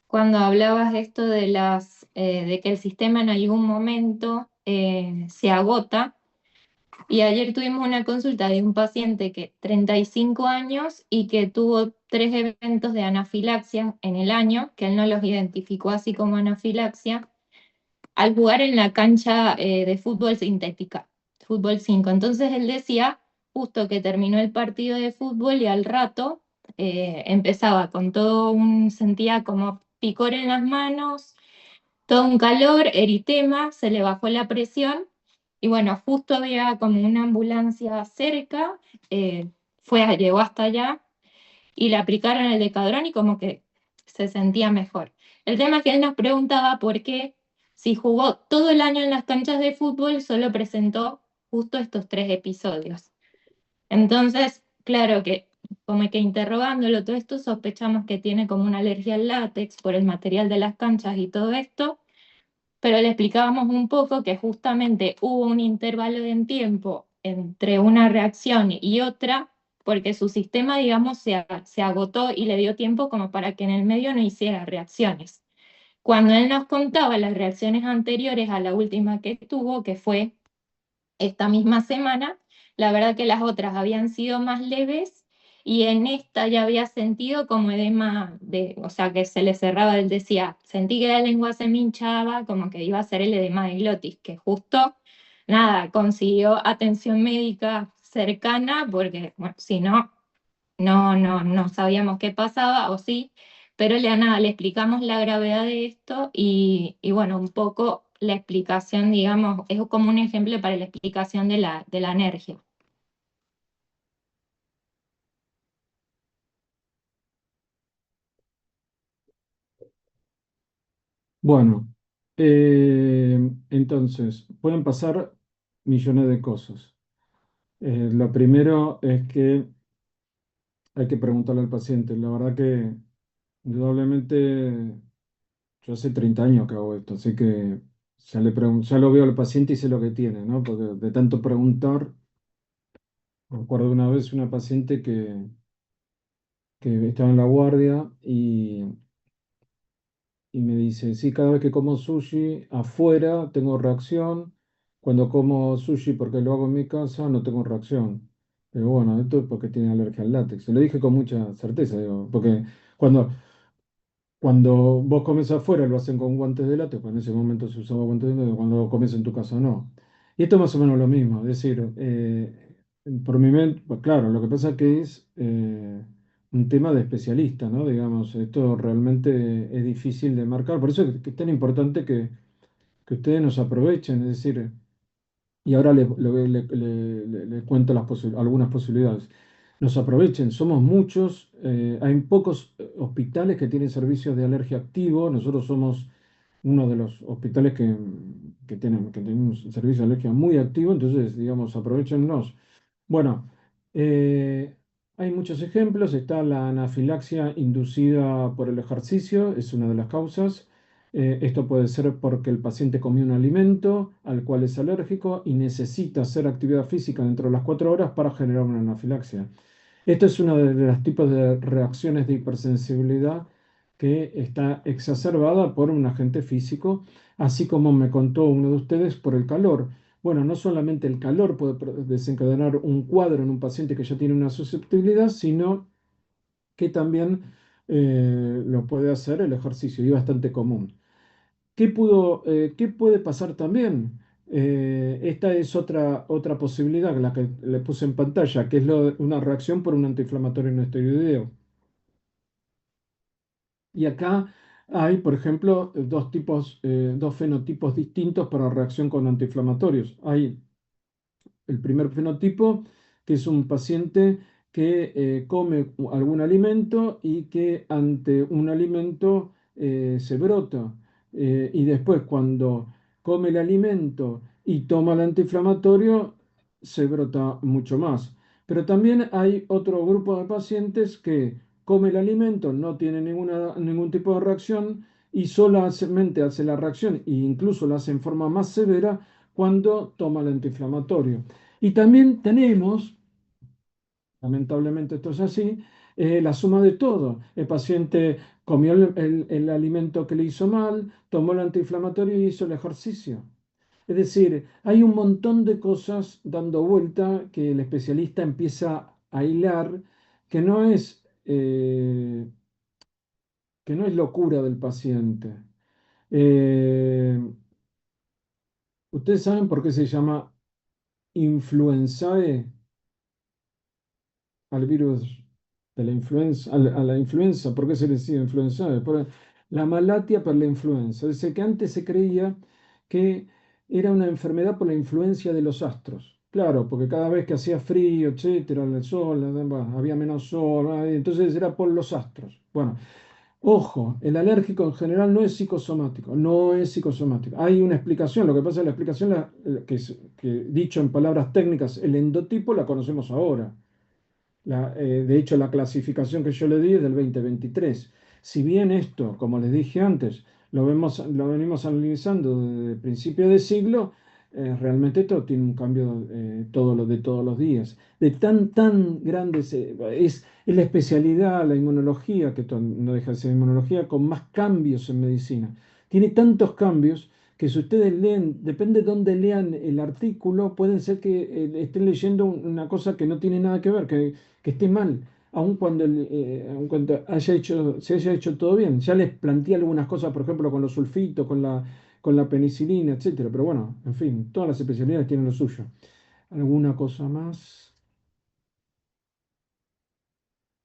cuando hablabas esto de de que el sistema en algún momento se agota. Y ayer tuvimos una consulta de un paciente que 35 años y que tuvo 3 eventos de anafilaxia en el año, que él no los identificó así como anafilaxia, al jugar en la cancha de fútbol sintética, fútbol 5. Entonces él decía justo que terminó el partido de fútbol y al rato empezaba con sentía como picor en las manos, todo un calor, eritema, se le bajó la presión y bueno, justo había como una ambulancia cerca, llegó hasta allá y le aplicaron el decadrón y como que se sentía mejor. El tema es que él nos preguntaba por qué, si jugó todo el año en las canchas de fútbol, solo presentó justo estos 3 episodios. Entonces, claro que como que interrogándolo todo esto, sospechamos que tiene como una alergia al látex por el material de las canchas y todo esto, pero le explicábamos un poco que justamente hubo un intervalo en tiempo entre una reacción y otra, porque su sistema, digamos, se agotó y le dio tiempo como para que en el medio no hiciera reacciones. Cuando él nos contaba las reacciones anteriores a la última que tuvo, que fue esta misma semana, la verdad que las otras habían sido más leves y en esta ya había sentido como edema, o sea, que se le cerraba, él decía, sentí que la lengua se me hinchaba, como que iba a ser el edema de glotis, que justo, nada, consiguió atención médica cercana, porque, bueno, si no, no sabíamos qué pasaba, o sí, pero nada, le explicamos la gravedad de esto y bueno, un poco la explicación, digamos, es como un ejemplo para la explicación de la alergia. Bueno, entonces, pueden pasar millones de cosas. Lo primero es que hay que preguntarle al paciente. La verdad que, indudablemente, yo hace 30 años que hago esto, así que ya lo veo al paciente y sé lo que tiene, ¿no? Porque de tanto preguntar, recuerdo una vez una paciente que estaba en la guardia y me dice, sí, cada vez que como sushi afuera tengo reacción, cuando como sushi porque lo hago en mi casa no tengo reacción. Pero bueno, esto es porque tiene alergia al látex. Se lo dije con mucha certeza, digo, porque cuando, cuando vos comes afuera lo hacen con guantes de látex, pues en ese momento se usaba guantes de látex, cuando lo comes en tu casa no. Y esto es más o menos lo mismo, es decir, por mi mente, pues claro, lo que pasa que es un tema de especialista, ¿no? Digamos, esto realmente es difícil de marcar, por eso que es tan importante que ustedes nos aprovechen, es decir, y ahora le cuento algunas posibilidades. Nos aprovechen, somos muchos, hay pocos hospitales que tienen servicios de alergia activo, nosotros somos uno de los hospitales que tenemos un servicio de alergia muy activo, entonces, digamos, aprovechennos. Bueno, eh, hay muchos ejemplos, está la anafilaxia inducida por el ejercicio, es una de las causas. Esto puede ser porque el paciente comió un alimento al cual es alérgico y necesita hacer actividad física dentro de las 4 horas para generar una anafilaxia. Esto es uno de los tipos de reacciones de hipersensibilidad que está exacerbada por un agente físico, así como me contó uno de ustedes por el calor. Bueno, no solamente el calor puede desencadenar un cuadro en un paciente que ya tiene una susceptibilidad, sino que también lo puede hacer el ejercicio y es bastante común. ¿Qué puede pasar también? Esta es otra posibilidad, la que le puse en pantalla, que es una reacción por un antiinflamatorio no esteroideo. Y acá hay, por ejemplo, dos fenotipos distintos para reacción con antiinflamatorios. Hay el primer fenotipo, que es un paciente que come algún alimento y que ante un alimento se brota. Y después cuando come el alimento y toma el antiinflamatorio, se brota mucho más. Pero también hay otro grupo de pacientes que come el alimento, no tiene ningún tipo de reacción y solamente hace la reacción e incluso la hace en forma más severa cuando toma el antiinflamatorio. Y también tenemos, lamentablemente esto es así, la suma de todo. El paciente comió el alimento que le hizo mal, tomó el antiinflamatorio y hizo el ejercicio. Es decir, hay un montón de cosas dando vuelta que el especialista empieza a hilar, que no es, eh, que no es locura del paciente. Eh, ¿Ustedes saben por qué se llama influenzae al virus de la influenza, a la influenza? ¿Por qué se le decía influenza? Por la malatia per la influenza. Dice que antes se creía que era una enfermedad por la influencia de los astros. Claro, porque cada vez que hacía frío, etcétera, el sol, había menos sol, entonces era por los astros. Bueno, ojo, el alérgico en general no es psicosomático, no es psicosomático. Hay una explicación, lo que pasa es la explicación, que dicho en palabras técnicas, el endotipo la conocemos ahora. De hecho, la clasificación que yo le di es del 2023. Si bien esto, como les dije antes, lo venimos analizando desde el principio de siglo, realmente esto tiene un cambio de todos los días. De tan grande es la especialidad, la inmunología, que no deja de ser inmunología, con más cambios en medicina. Tiene tantos cambios que si ustedes leen, depende de dónde lean el artículo, pueden ser que estén leyendo una cosa que no tiene nada que ver, que esté mal, aun cuando se haya hecho todo bien. Ya les planteé algunas cosas, por ejemplo, con los sulfitos, con la penicilina, etcétera. Pero bueno, en fin, todas las especialidades tienen lo suyo. ¿Alguna cosa más?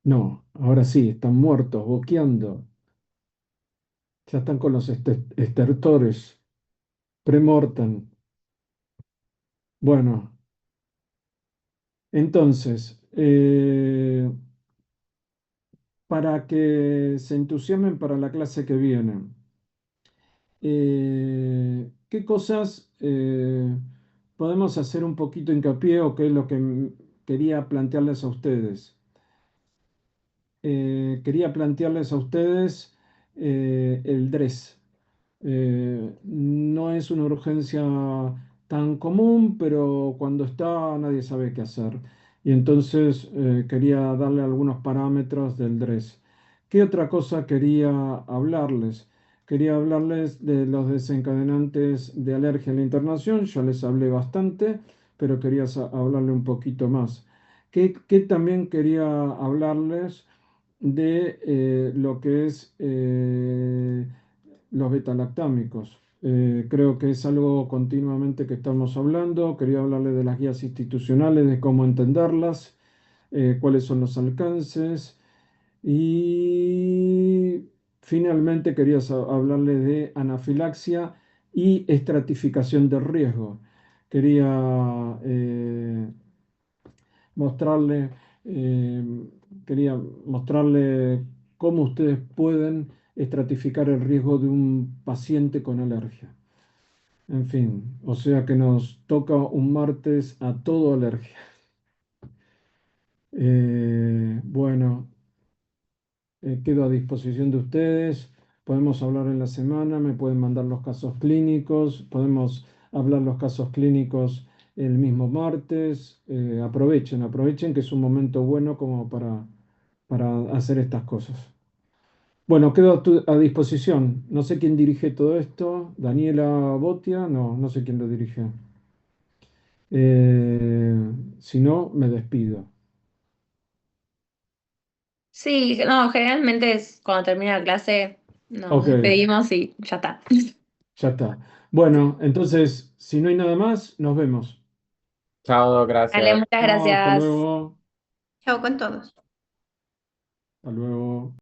No, ahora sí, están muertos, boqueando. Ya están con los estertores, premortem. Bueno, entonces, para que se entusiasmen para la clase que viene. ¿Qué cosas podemos hacer un poquito hincapié o qué es lo que quería plantearles a ustedes? Quería plantearles a ustedes el DRES. No es una urgencia tan común, pero cuando está nadie sabe qué hacer. Y entonces quería darle algunos parámetros del DRES. ¿Qué otra cosa quería hablarles? Quería hablarles de los desencadenantes de alergia en la internación. Ya les hablé bastante, pero quería hablarle un poquito más. ¿Qué también quería hablarles de lo que es los betalactámicos? Creo que es algo continuamente que estamos hablando. Quería hablarle de las guías institucionales, de cómo entenderlas, cuáles son los alcances. Y finalmente quería hablarle de anafilaxia y estratificación de riesgo. Quería mostrarle, eh, quería mostrarle cómo ustedes pueden estratificar el riesgo de un paciente con alergia. En fin, o sea que nos toca un martes a todo alergia. Bueno, quedo a disposición de ustedes. Podemos hablar en la semana, me pueden mandar los casos clínicos, podemos hablar los casos clínicos el mismo martes. Aprovechen que es un momento bueno como para hacer estas cosas. Bueno, quedo a disposición. No sé quién dirige todo esto. Daniela Botia, no, no sé quién lo dirige. Si no, me despido. Sí, no, generalmente es cuando termina la clase, nos Ok, despedimos y ya está. ya está. Bueno, entonces, si no hay nada más, nos vemos. Chao, Dale, gracias. muchas Chao, hasta gracias. luego. Chao con todos. Hasta luego.